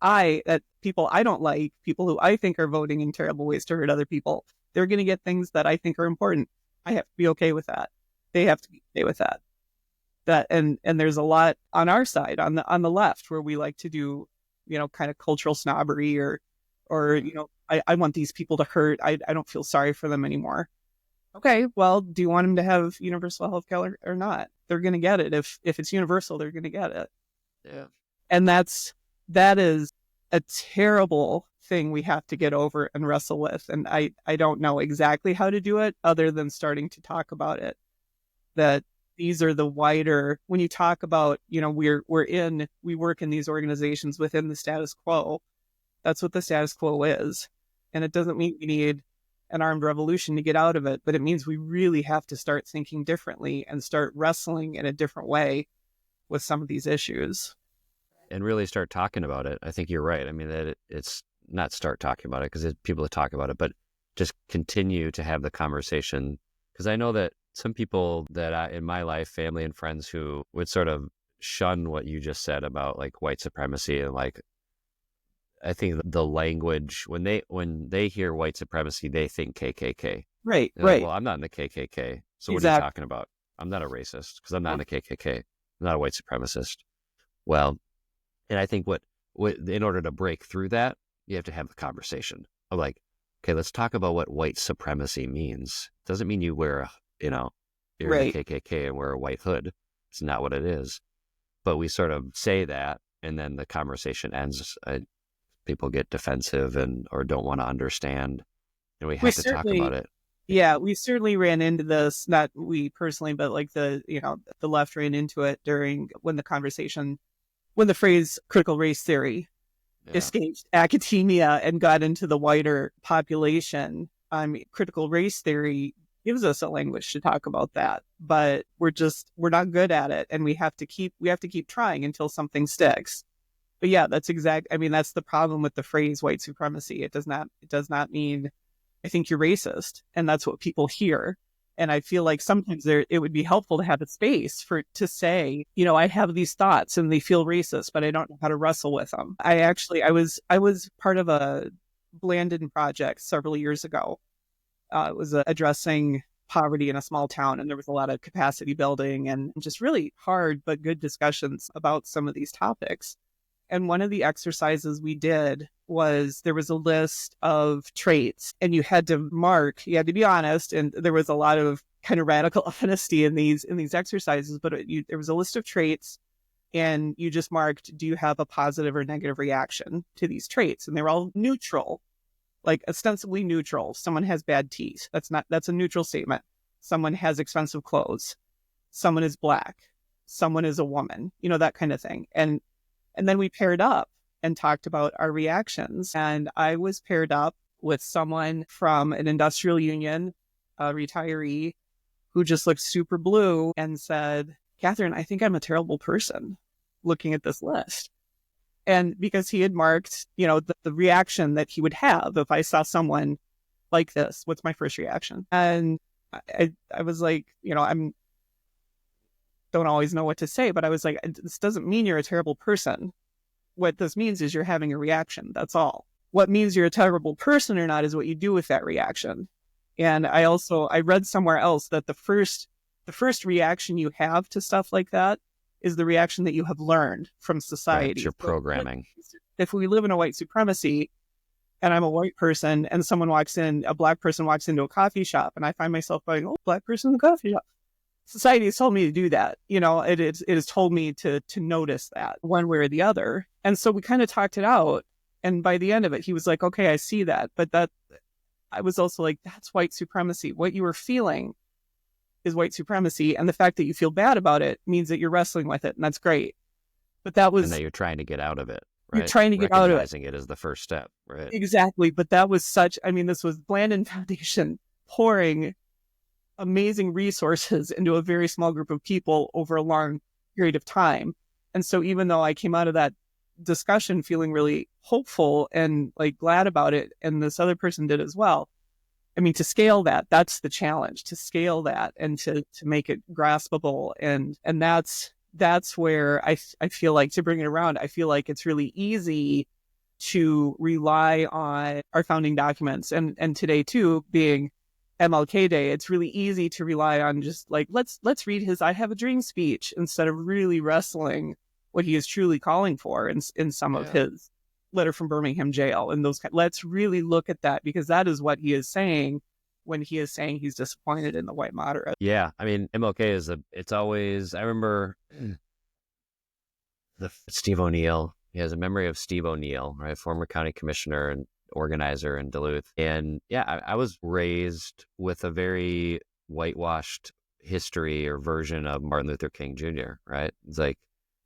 people I don't like, people who I think are voting in terrible ways to hurt other people, they're going to get things that I think are important. I have to be okay with that. They have to be okay with that. And there's a lot on our side, on the left, where we like to do, kind of cultural snobbery or I want these people to hurt. I don't feel sorry for them anymore. Okay, well, do you want them to have universal health care or not? They're going to get it. If it's universal, they're going to get it. Yeah. And that is a terrible thing we have to get over and wrestle with. And I don't know exactly how to do it other than starting to talk about it. That these are the wider, when you talk about, we work in these organizations within the status quo. That's what the status quo is. And it doesn't mean we need an armed revolution to get out of it, but it means we really have to start thinking differently and start wrestling in a different way with some of these issues. And really start talking about it. I think you're right. I mean, that it's not start talking about it because people talk about it, but just continue to have the conversation Because I know that some people that in my life, family and friends who would sort of shun what you just said about like white supremacy, and like, I think the language when they hear white supremacy, they think KKK. Right, They're like, right. well, I'm not in the KKK. So what are you Exactly. talking about? I'm not a racist because I'm not in the KKK. I'm not a white supremacist. Well, and I think what in order to break through that, you have to have the conversation of like, okay, let's talk about what white supremacy means. It doesn't mean you wear you're in the Right. KKK and wear a white hood. It's not what it is. But we sort of say that, and then the conversation ends. People get defensive or don't want to understand, and we We have to talk about certainly, it. yeah, we certainly ran into this, not we personally, but like the left ran into it during when the phrase critical race theory Yeah. escaped academia and got into the wider population. Critical race theory gives us a language to talk about that, but we're not good at it, and we have to keep trying until something sticks. But yeah, that's the problem with the phrase white supremacy. It does not mean I think you're racist, and that's what people hear. And I feel like sometimes it would be helpful to have a space to say, I have these thoughts and they feel racist, but I don't know how to wrestle with them. I was part of a Blandon project several years ago. It was addressing poverty in a small town, and there was a lot of capacity building and just really hard but good discussions about some of these topics. And one of the exercises we did was there was a list of traits, and you had to be honest. And there was a lot of kind of radical honesty in these exercises, but there was a list of traits, and you just marked, do you have a positive or negative reaction to these traits? And they're all neutral, like ostensibly neutral. Someone has bad teeth. That's a neutral statement. Someone has expensive clothes. Someone is Black. Someone is a woman, that kind of thing. And then we paired up and talked about our reactions. And I was paired up with someone from an industrial union, a retiree, who just looked super blue and said, Catherine, I think I'm a terrible person looking at this list. And because he had marked, the reaction that he would have if I saw someone like this, what's my first reaction? And I was like, don't always know what to say, but I was like, this doesn't mean you're a terrible person. What this means is you're having a reaction. That's all. What means you're a terrible person or not is what you do with that reaction. And I read somewhere else that the first reaction you have to stuff like that is the reaction that you have learned from society. Right, your programming. If we live in a white supremacy and I'm a white person and a Black person walks into a coffee shop, and I find myself going, oh, Black person in the coffee shop. Society has told me to do that. It has told me to notice that one way or the other. And so we kind of talked it out. And by the end of it, he was like, okay, I see that. But I was also like, that's white supremacy. What you were feeling is white supremacy. And the fact that you feel bad about it means that you're wrestling with it. And that's great. But and that you're trying to get out of it. Right? You're trying to get out of it. Recognizing it is the first step. Right. Exactly. But that was this was Blandon Foundation pouring amazing resources into a very small group of people over a long period of time. And so even though I came out of that discussion feeling really hopeful and like glad about it, and this other person did as well, to scale that's the challenge, to scale that and to make it graspable. And that's where I feel like, to bring it around, I feel like it's really easy to rely on our founding documents, and today too being MLK Day, it's really easy to rely on just like, let's read his I Have a Dream speech instead of really wrestling what he is truly calling for in some of his letter from Birmingham jail and those. Let's really look at that, because that is what he is saying when he is saying he's disappointed in the white moderate. Yeah. MLK it's always, I remember Steve O'Neill. He has a memory of Steve O'Neill, right? Former county commissioner and organizer in Duluth. And yeah, I was raised with a very whitewashed history or version of Martin Luther King Jr., right? It's like,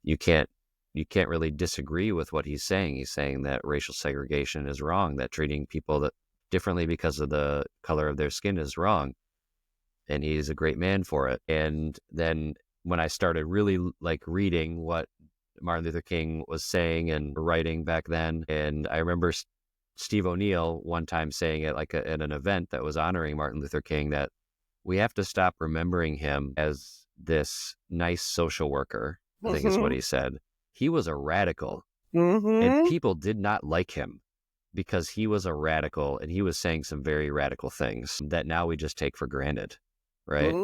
you can't really disagree with what he's saying. He's saying that racial segregation is wrong, that treating people differently because of the color of their skin is wrong. And he's a great man for it. And then when I started really like reading what Martin Luther King was saying and writing back then, and I remember Steve O'Neill one time saying at at an event that was honoring Martin Luther King, that we have to stop remembering him as this nice social worker, I think is what he said. He was a radical, and people did not like him because he was a radical and he was saying some very radical things that now we just take for granted, right?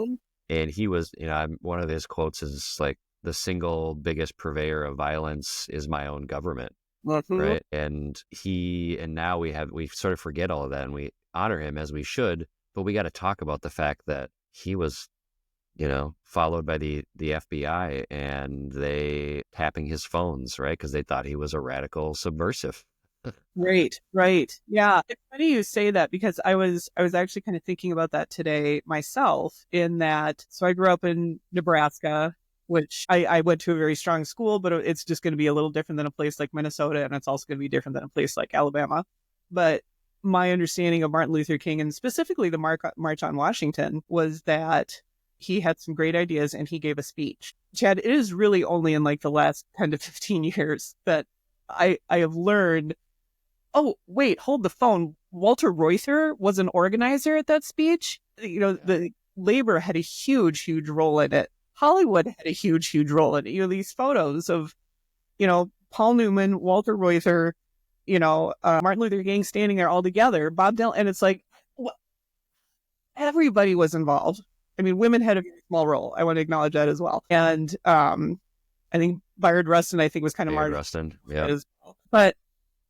And he was, one of his quotes is like, the single biggest purveyor of violence is my own government, right? And now we sort of forget all of that, and we honor him as we should, but we got to talk about the fact that he was, followed by the FBI, and they tapping his phones, right? Because they thought he was a radical subversive. Right. Yeah. It's funny you say that, because I was actually kind of thinking about that today myself, in that, so I grew up in Nebraska, which I went to a very strong school, but it's just going to be a little different than a place like Minnesota, and it's also going to be different than a place like Alabama. But my understanding of Martin Luther King, and specifically the March on Washington, was that he had some great ideas and he gave a speech. Chad, it is really only in like the last 10 to 15 years that I have learned, oh, wait, hold the phone. Walter Reuther was an organizer at that speech. The labor had a huge, huge role in it. Hollywood had a huge, huge role in it. These photos of, Paul Newman, Walter Reuther, Martin Luther King standing there all together, Bob Dylan, and it's like, everybody was involved. I mean, women had a very small role. I want to acknowledge that as well. And I think Bayard Rustin, was kind of Bayard Rustin, yeah. As well. But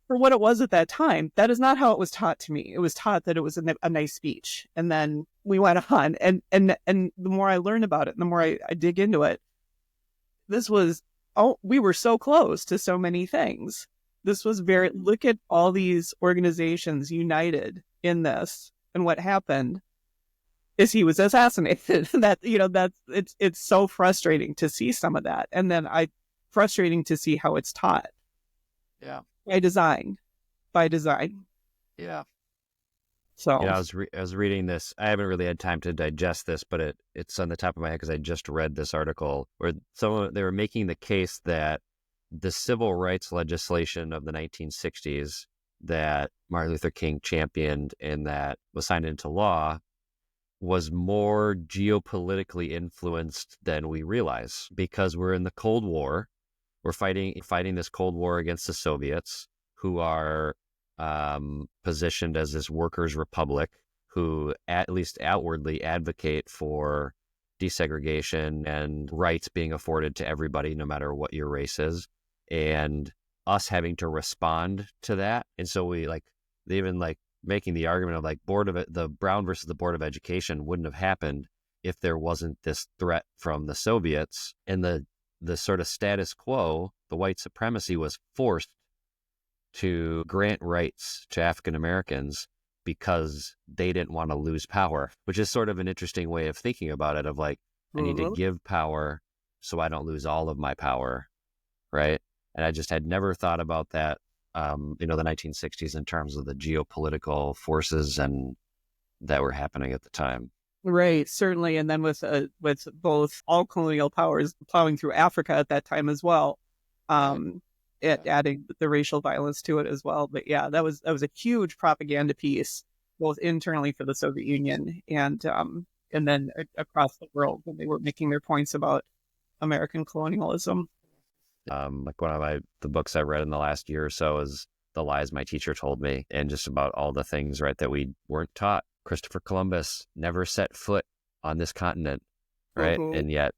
for what it was at that time, that is not how it was taught to me. It was taught that it was a nice speech. And then we went on, and the more I learn about it, the more I dig into it, we were so close to so many things. This was look at all these organizations united in this, and what happened is he was assassinated. It's so frustrating to see some of that. And then frustrating to see how it's taught. Yeah. By design. Yeah. So I was reading this. I haven't really had time to digest this, but it's on the top of my head because I just read this article where they were making the case that the civil rights legislation of the 1960s that Martin Luther King championed and that was signed into law was more geopolitically influenced than we realize, because we're in the Cold War. We're fighting this Cold War against the Soviets, who are positioned as this workers' republic, who at least outwardly advocate for desegregation and rights being afforded to everybody, no matter what your race is, and us having to respond to that. And so they even making the argument of the Brown versus the Board of Education wouldn't have happened if there wasn't this threat from the Soviets, and the sort of status quo, the white supremacy, was forced to grant rights to African Americans because they didn't want to lose power, which is sort of an interesting way of thinking about it, of I need to give power so I don't lose all of my power, right? And I just had never thought about that, the 1960s in terms of the geopolitical forces and that were happening at the time. Right, certainly. And then with both all colonial powers plowing through Africa at that time as well, adding the racial violence to it as well. But yeah, that was a huge propaganda piece, both internally for the Soviet Union and then across the world when they were making their points about American colonialism. One of the books I read in the last year or so is The Lies My Teacher Told Me, and just about all the things, right, that we weren't taught. Christopher Columbus never set foot on this continent, right? And yet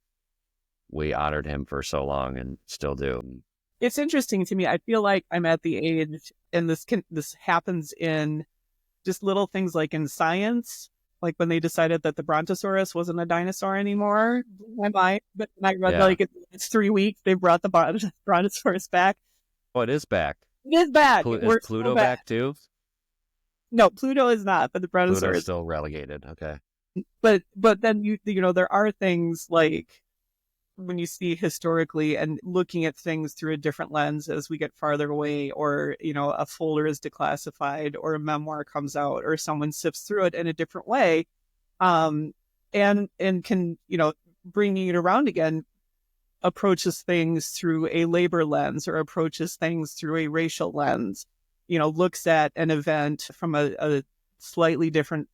we honored him for so long and still do. It's interesting to me. I feel like I'm at the age, and this happens in just little things like in science, like when they decided that the Brontosaurus wasn't a dinosaur anymore. My mind, but I read it's 3 weeks they brought the Brontosaurus back. Oh, it is back. It is back. Is Pluto back too? No, Pluto is not, but the Brontosaurus Pluto's still relegated. Okay. But then there are things like when you see historically and looking at things through a different lens as we get farther away, or a folder is declassified, or a memoir comes out, or someone sifts through it in a different way, and can bringing it around again, approaches things through a labor lens or approaches things through a racial lens, looks at an event from a slightly different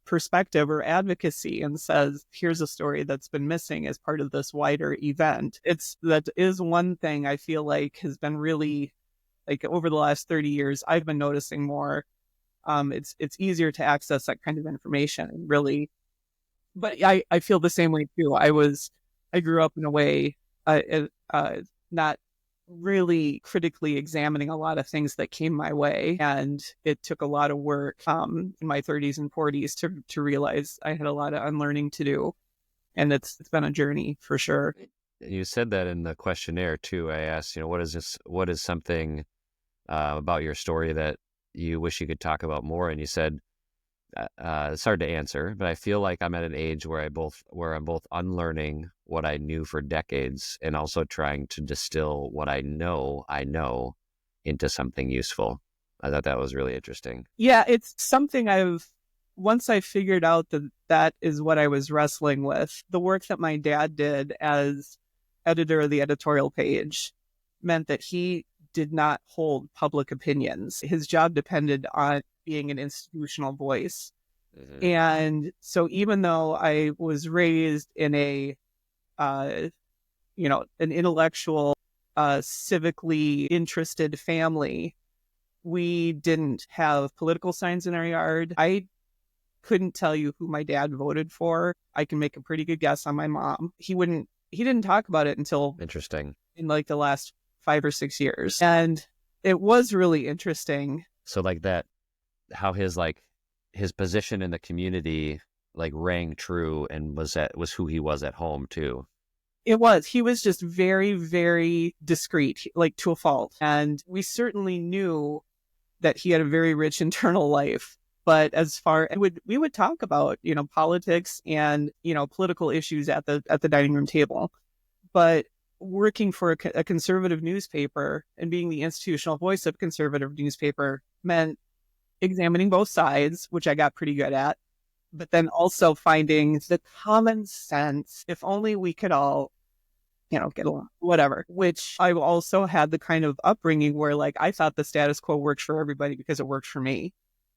perspective or advocacy and says, here's a story that's been missing as part of this wider event. That is one thing I feel like has been really, like, over the last 30 years, I've been noticing more. It's easier to access that kind of information, and really, but I feel the same way too. I grew up in a way, not really critically examining a lot of things that came my way. And it took a lot of work in my 30s and 40s to realize I had a lot of unlearning to do. And it's been a journey for sure. You said that in the questionnaire too. I asked, what is something about your story that you wish you could talk about more? And you said, it's hard to answer, but I feel like I'm at an age where I'm both unlearning what I knew for decades and also trying to distill what I know into something useful. I thought that was really interesting. Yeah, it's something once I figured out that is what I was wrestling with. The work that my dad did as editor of the editorial page meant that he did not hold public opinions. His job depended on being an institutional voice. Mm-hmm. And so even though I was raised in an intellectual, civically interested family, we didn't have political signs in our yard. I couldn't tell you who my dad voted for. I can make a pretty good guess on my mom. He didn't talk about it until interesting in like the last 5 or 6 years. And it was really interesting. So like that, how his position in the community like rang true and was who he was at home too. He was just very, very discreet, like to a fault. And we certainly knew that he had a very rich internal life. But we would talk about, politics and, political issues at the dining room table. But working for a conservative newspaper and being the institutional voice of a conservative newspaper meant examining both sides, which I got pretty good at, but then also finding the common sense, if only we could all, get along, whatever, which I also had the kind of upbringing where like, I thought the status quo worked for everybody because it worked for me.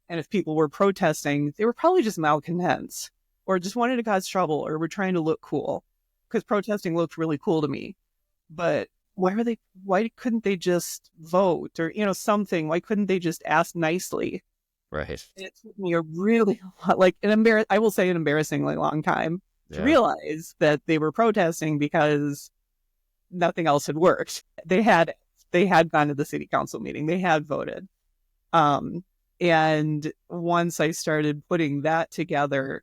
And if people were protesting, they were probably just malcontents or just wanted to cause trouble or were trying to look cool, because protesting looked really cool to me. But why couldn't they just vote or, something? Why couldn't they just ask nicely? Right. It took me a really, I will say an embarrassingly long time to realize that they were protesting because nothing else had worked. They had gone to the city council meeting. They had voted. And once I started putting that together,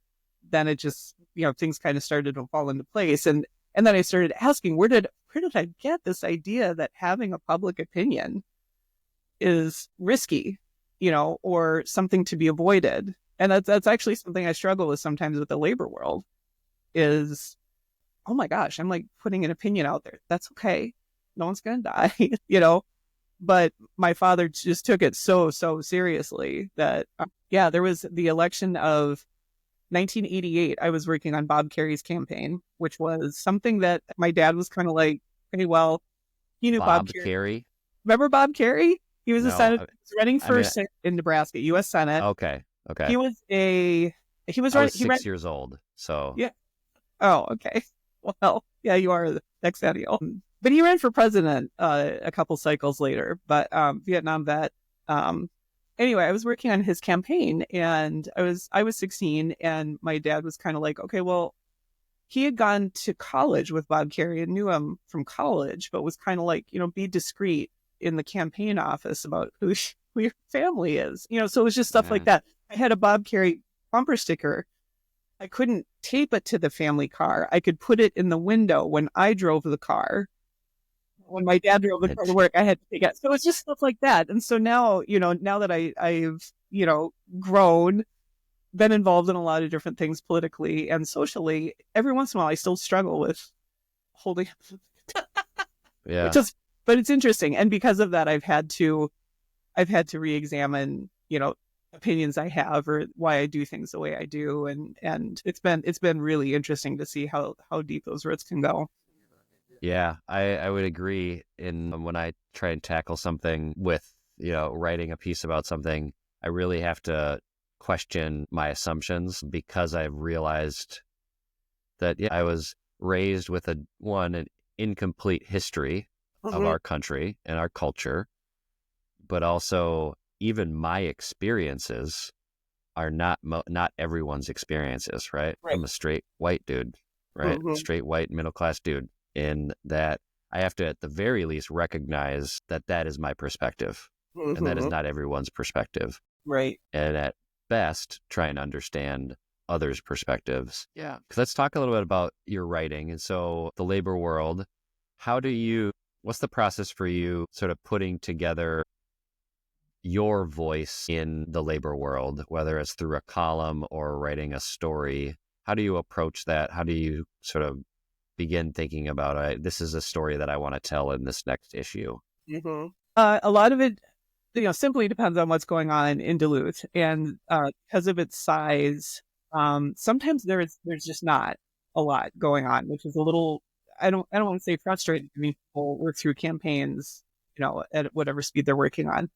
then it just, things kind of started to fall into place. And then I started asking, where did I get this idea that having a public opinion is risky, or something to be avoided? And that's actually something I struggle with sometimes with the labor world is, oh my gosh, I'm like putting an opinion out there. That's okay. No one's going to die, But my father just took it so seriously that, there was the election of 1988. I was working on Bob Kerry's campaign, which was something that my dad was kind of like, hey, well, he knew Bob Kerry. Remember Bob Kerry? He was a senator. He was running for in Nebraska, U.S. Senate. Okay. He was I was 6 years old. So yeah. Oh, okay. Well, yeah, you are the sexennial. But he ran for president a couple cycles later. But Vietnam vet. Anyway, I was working on his campaign, and I was 16, and my dad was kind of like, okay, well, he had gone to college with Bob Kerry and knew him from college, but was kind of like, be discreet in the campaign office about who your family is, so it was just stuff like that. I had a Bob Kerry bumper sticker. I couldn't tape it to the family car. I could put it in the window when I drove the car. When my dad drove the car to work, I had to take it. So it's just stuff like that. And so now, now that I've, grown, been involved in a lot of different things politically and socially, every once in a while I still struggle with holding. Yeah. But it's interesting. And because of that, I've had to re-examine, opinions I have or why I do things the way I do. And it's been really interesting to see how deep those roots can go. Yeah, I would agree. When I try and tackle something with, writing a piece about something, I really have to question my assumptions because I've realized that I was raised with an incomplete history of our country and our culture, but also even my experiences are not everyone's experiences, right? I'm a straight white dude, right? Straight white middle-class dude. In that I have to, at the very least, recognize that that is my perspective and that is not everyone's perspective. Right. And at best, try and understand others' perspectives. Yeah. Let's talk a little bit about your writing. And so the labor world, what's the process for you sort of putting together your voice in the labor world, whether it's through a column or writing a story? How do you approach that? How do you sort of begin thinking about, this is a story that I want to tell in this next issue? A lot of it, simply depends on what's going on in Duluth, and because of its size, sometimes there's just not a lot going on, which is a little, I don't want to say frustrating. I mean, people work through campaigns, at whatever speed they're working on.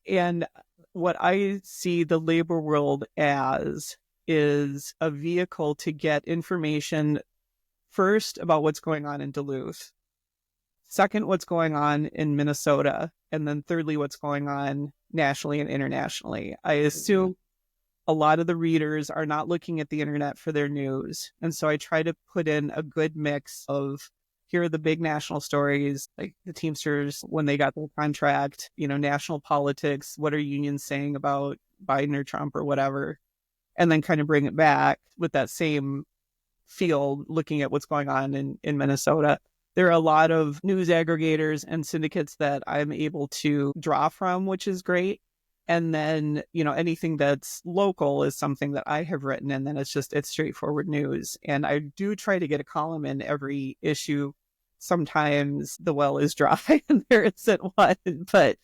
And what I see the labor world as is a vehicle to get information, first, about what's going on in Duluth, second, what's going on in Minnesota, and then thirdly, what's going on nationally and internationally. I assume a lot of the readers are not looking at the internet for their news. And so I try to put in a good mix of, here are the big national stories, like the Teamsters, when they got their contract, national politics, what are unions saying about Biden or Trump or whatever, and then kind of bring it back with that same field, looking at what's going on in Minnesota. There are a lot of news aggregators and syndicates that I'm able to draw from, which is great. And then, anything that's local is something that I have written, and then it's straightforward news. And I do try to get a column in every issue. Sometimes the well is dry and there isn't one, but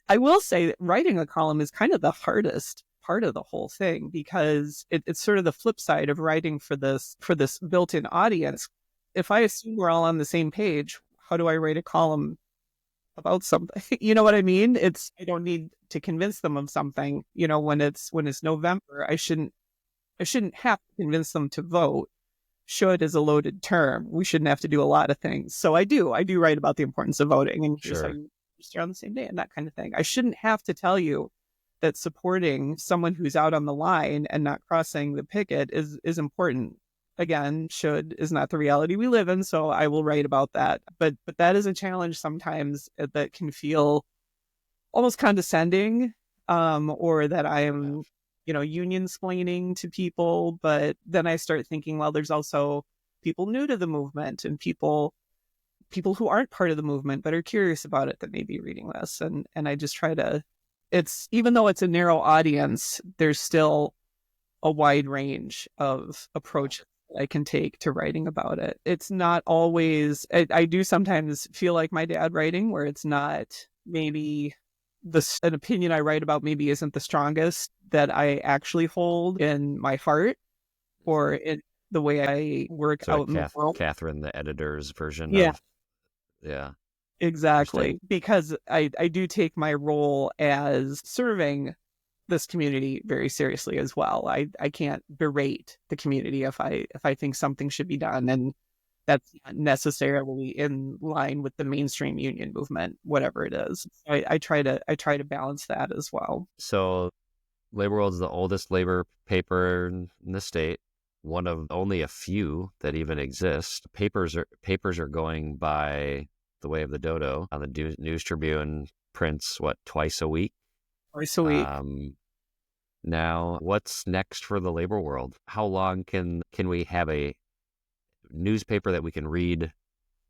I will say that writing a column is kind of the hardest part of the whole thing, because it's sort of the flip side of writing for this built-in audience. If I assume we're all on the same page, how do I write a column about something? You know what I mean? I don't need to convince them of something. When it's November, I shouldn't have to convince them to vote. Should is a loaded term. We shouldn't have to do a lot of things. So I do write about the importance of voting, and Sure. You're on the same day and that kind of thing. I shouldn't have to tell you that supporting someone who's out on the line and not crossing the picket is important. Again, should is not the reality we live in, so I will write about that. But that is a challenge sometimes that can feel almost condescending, or that I am, union-splaining to people. But then I start thinking, well, there's also people new to the movement and people who aren't part of the movement but are curious about it that may be reading this. And I just try to, even though it's a narrow audience, there's still a wide range of approaches I can take to writing about it. It's not always, I do sometimes feel like my dad writing, where it's not maybe an opinion I write about maybe isn't the strongest that I actually hold in my heart or in the way I work out in the world. Catherine, the editor's version Yeah. Yeah. Exactly. Because I do take my role as serving this community very seriously as well. I can't berate the community if I think something should be done, and that's not necessarily in line with the mainstream union movement, whatever it is. I try to balance that as well. So Labor World is the oldest labor paper in the state, one of only a few that even exist. Papers are going by the way of the dodo. On the News Tribune prints twice a week. Twice a week. Now, what's next for the labor world? How long can we have a newspaper that we can read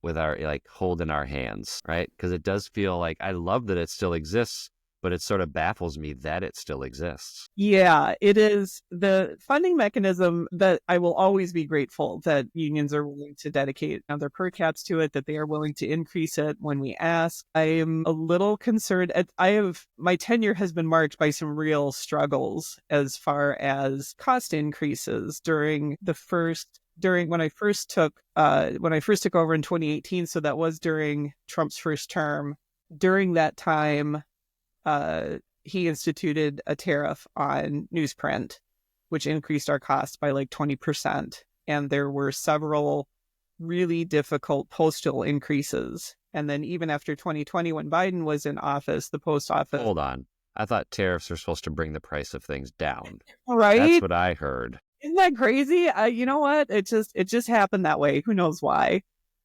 with our, hold in our hands, right? Because it does feel like, I love that it still exists, but it sort of baffles me that it still exists. Yeah, it is the funding mechanism that I will always be grateful that unions are willing to dedicate their per caps to it, that they are willing to increase it when we ask. I am a little concerned. My tenure has been marked by some real struggles as far as cost increases during when I first took over in 2018. So that was during Trump's first term. During that time, he instituted a tariff on newsprint, which increased our cost by like 20%. And there were several really difficult postal increases. And then even after 2020, when Biden was in office, the post office... Hold on. I thought tariffs are supposed to bring the price of things down. Right? That's what I heard. Isn't that crazy? You know what? It just happened that way. Who knows why?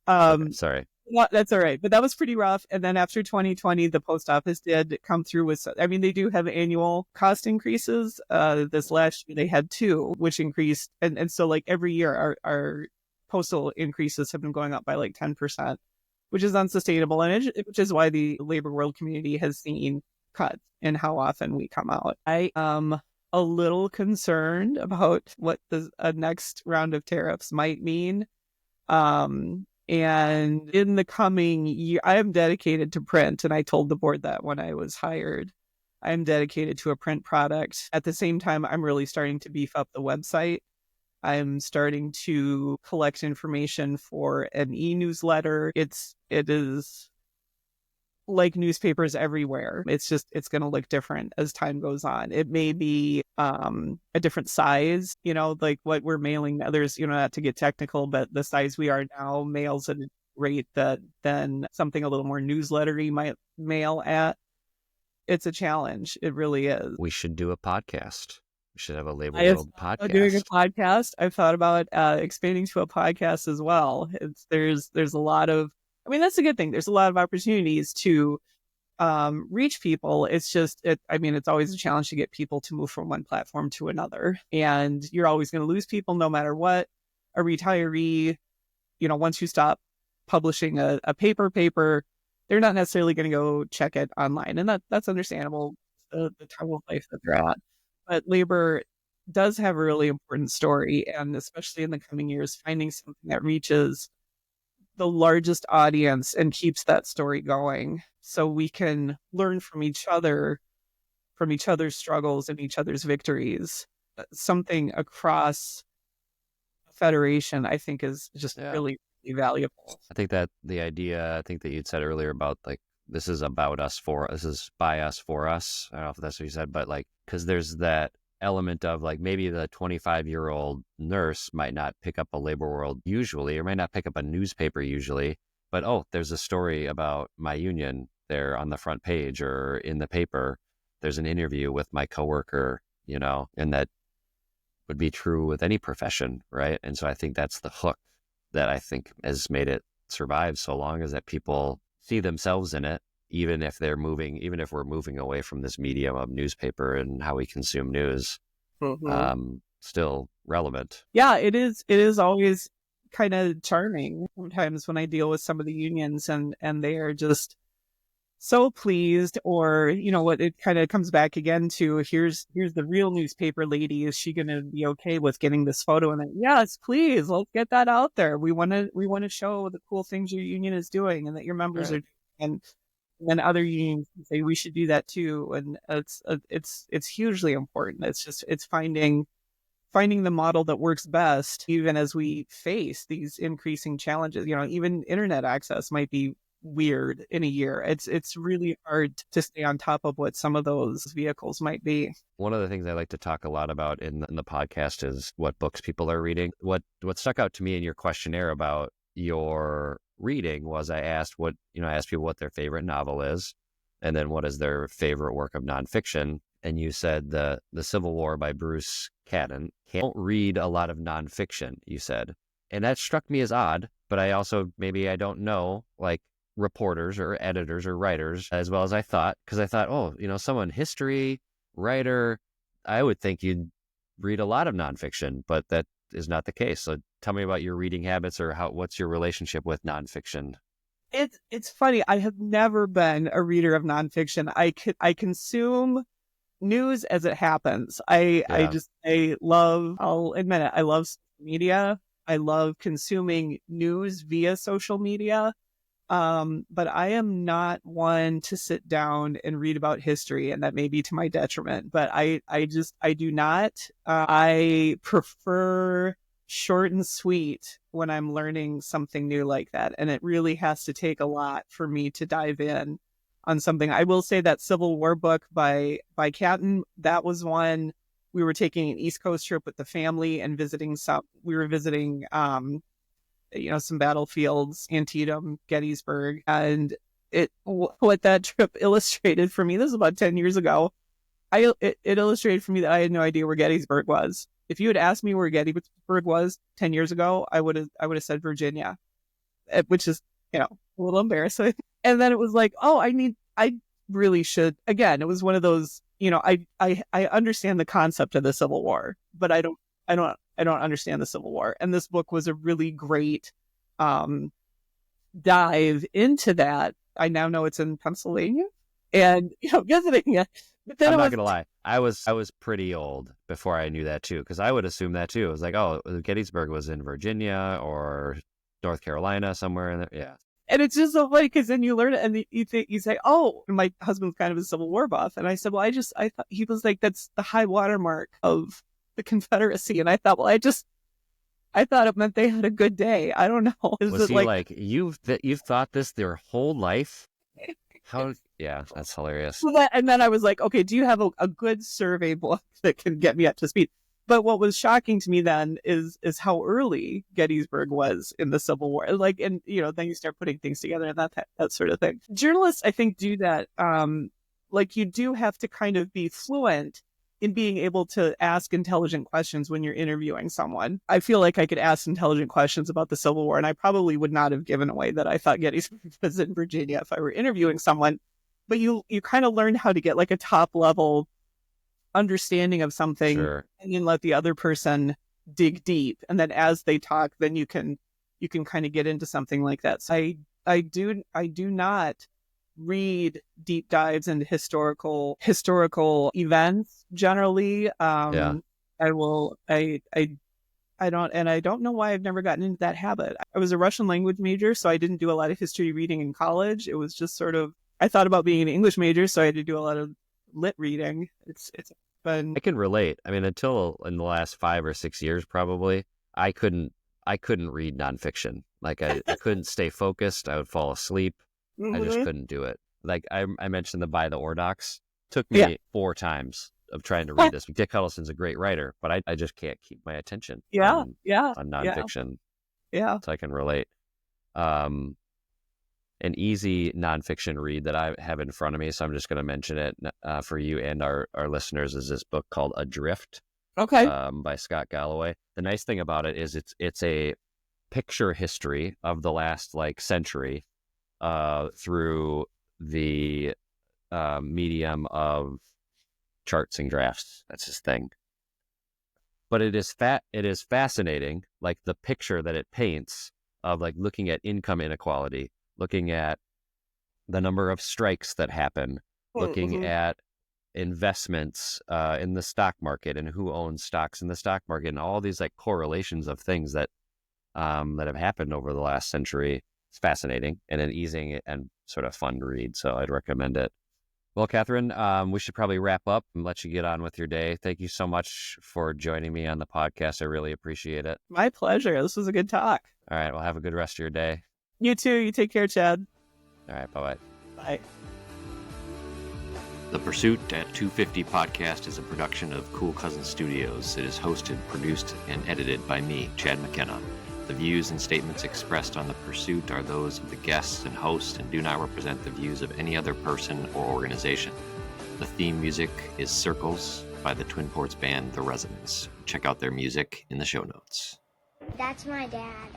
Okay, sorry. That's all right. But that was pretty rough. And then after 2020, the post office did come through with, I mean, they do have annual cost increases. This last year they had 2, which increased. And so like every year our postal increases have been going up by like 10%, which is unsustainable. And which is why the labor world community has seen cuts in how often we come out. I am a little concerned about what the next round of tariffs might mean. And in the coming year, I am dedicated to print. And I told the board that when I was hired, I am dedicated to a print product. At the same time, I'm really starting to beef up the website. I'm starting to collect information for an e-newsletter. It is like newspapers everywhere. It's going to look different as time goes on. It may be a different size, like what we're mailing others, not to get technical, but the size we are now mails at a rate than something a little more newslettery might mail at. It's a challenge. It really is. We should do a podcast. We should have a Labor I World podcast. Doing a podcast. I've thought about expanding to a podcast as well. There's a lot of, I mean, that's a good thing. There's a lot of opportunities to reach people. It's just, it's always a challenge to get people to move from one platform to another. And you're always going to lose people no matter what. A retiree, once you stop publishing a paper, they're not necessarily going to go check it online. And that's understandable, the time of life that they're at. But labor does have a really important story. And especially in the coming years, finding something that reaches the largest audience and keeps that story going so we can learn from each other, from each other's struggles and each other's victories. Something across a federation, I think, is just really, really valuable. I think that the idea, that you'd said earlier about like, this is about us this is by us for us. I don't know if that's what you said, but like, because there's that element of like maybe the 25-year-old nurse might not pick up a Labor World usually, or might not pick up a newspaper usually, but there's a story about my union there on the front page or in the paper. There's an interview with my coworker, and that would be true with any profession, right? And so I think that's the hook that I think has made it survive so long, is that people see themselves in it, even if we're moving away from this medium of newspaper and how we consume news, still relevant. Yeah, it is always kind of charming sometimes when I deal with some of the unions and they are just so pleased, or, what it kind of comes back again to, here's the real newspaper lady. Is she going to be okay with getting this photo? And then, yes, please, let's get that out there. We want to show the cool things your union is doing and that your members are doing. And then other unions say we should do that too. And it's hugely important. It's finding the model that works best, even as we face these increasing challenges. Even internet access might be weird in a year. It's really hard to stay on top of what some of those vehicles might be. One of the things I like to talk a lot about in the podcast is what books people are reading. What stuck out to me in your questionnaire about your reading was I asked people what their favorite novel is, and then what is their favorite work of nonfiction. And you said the Civil War by Bruce Catton. Can't read a lot of nonfiction, you said. And that struck me as odd, but I also, maybe I don't know, like, reporters or editors or writers as well as I thought, because I thought, someone history, writer, I would think you'd read a lot of nonfiction, but that is not the case. So tell me about your reading habits, or what's your relationship with nonfiction? It's funny. I have never been a reader of nonfiction. I consume news as it happens. I'll admit it. I love social media. I love consuming news via social media. But I am not one to sit down and read about history, and that may be to my detriment, but I do not. I prefer short and sweet when I'm learning something new like that. And it really has to take a lot for me to dive in. on something. I will say that Civil War book by Catton, that was one. We were taking an East Coast trip with the family and visiting some battlefields, Antietam, Gettysburg, and what that trip illustrated for me. This is about 10 years ago. It illustrated for me that I had no idea where Gettysburg was. If you had asked me where Gettysburg was 10 years ago, I would have said Virginia, which is, a little embarrassing. And then it was like, oh, I really should. Again, it was one of those, I understand the concept of the Civil War, but I don't understand the Civil War. And this book was a really great dive into that. I now know it's in Pennsylvania, and visiting it. But then I'm not gonna lie, I was pretty old before I knew that too, because I would assume that too. It was like, oh, Gettysburg was in Virginia or North Carolina, somewhere in there. Yeah. And it's just so funny because then you learn it and you say, oh, my husband's kind of a Civil War buff. And I said, well, I thought he was like, that's the high watermark of the Confederacy. And I thought, well, I thought it meant they had a good day. I don't know. Was he like, you've thought this their whole life? How? Yeah, that's hilarious. And then I was like, okay, do you have a good survey book that can get me up to speed? But what was shocking to me then is how early Gettysburg was in the Civil War. Like, and then you start putting things together and that sort of thing. Journalists, I think, do that. Like, you do have to kind of be fluent in being able to ask intelligent questions when you're interviewing someone. I feel like I could ask intelligent questions about the Civil War, and I probably would not have given away that I thought Gettysburg was in Virginia if I were interviewing someone. But you kind of learn how to get like a top level understanding of something, sure, and then let the other person dig deep, and then as they talk, then you can kind of get into something like that. So I do not read deep dives into historical events generally. I don't know why I've never gotten into that habit. I was a Russian language major, so I didn't do a lot of history reading in college. It was just sort of, I thought about being an English major, so I had to do a lot of lit reading. It's fun. I can relate. I mean, until in the last 5 or 6 years, probably, I couldn't read nonfiction. Like I couldn't stay focused. I would fall asleep. Mm-hmm. I just couldn't do it. Like I mentioned the By the Ordocs. Took me 4 times of trying to read this. Dick Huddleston's a great writer, but I just can't keep my attention on nonfiction. Yeah. So I can relate. An easy nonfiction read that I have in front of me, so I'm just going to mention it for you and our listeners, is this book called Adrift. Okay. By Scott Galloway. The nice thing about it is it's a picture history of the last century through the medium of charts and graphs. That's his thing. But it is fascinating, like the picture that it paints of looking at income inequality, looking at the number of strikes that happen, looking at investments in the stock market and who owns stocks in the stock market, and all these correlations of things that have happened over the last century. It's fascinating and an easy and sort of fun read, so I'd recommend it. Well, Catherine, we should probably wrap up and let you get on with your day. Thank you so much for joining me on the podcast. I really appreciate it. My pleasure. This was a good talk. All right. Well, have a good rest of your day. You too. You take care, Chad. All right. Bye-bye. Bye. The Pursuit at 250 podcast is a production of Cool Cousin Studios. It is hosted, produced, and edited by me, Chad McKenna. The views and statements expressed on The Pursuit are those of the guests and host and do not represent the views of any other person or organization. The theme music is Circles by the Twin Ports band The Resonance. Check out their music in the show notes. That's my dad.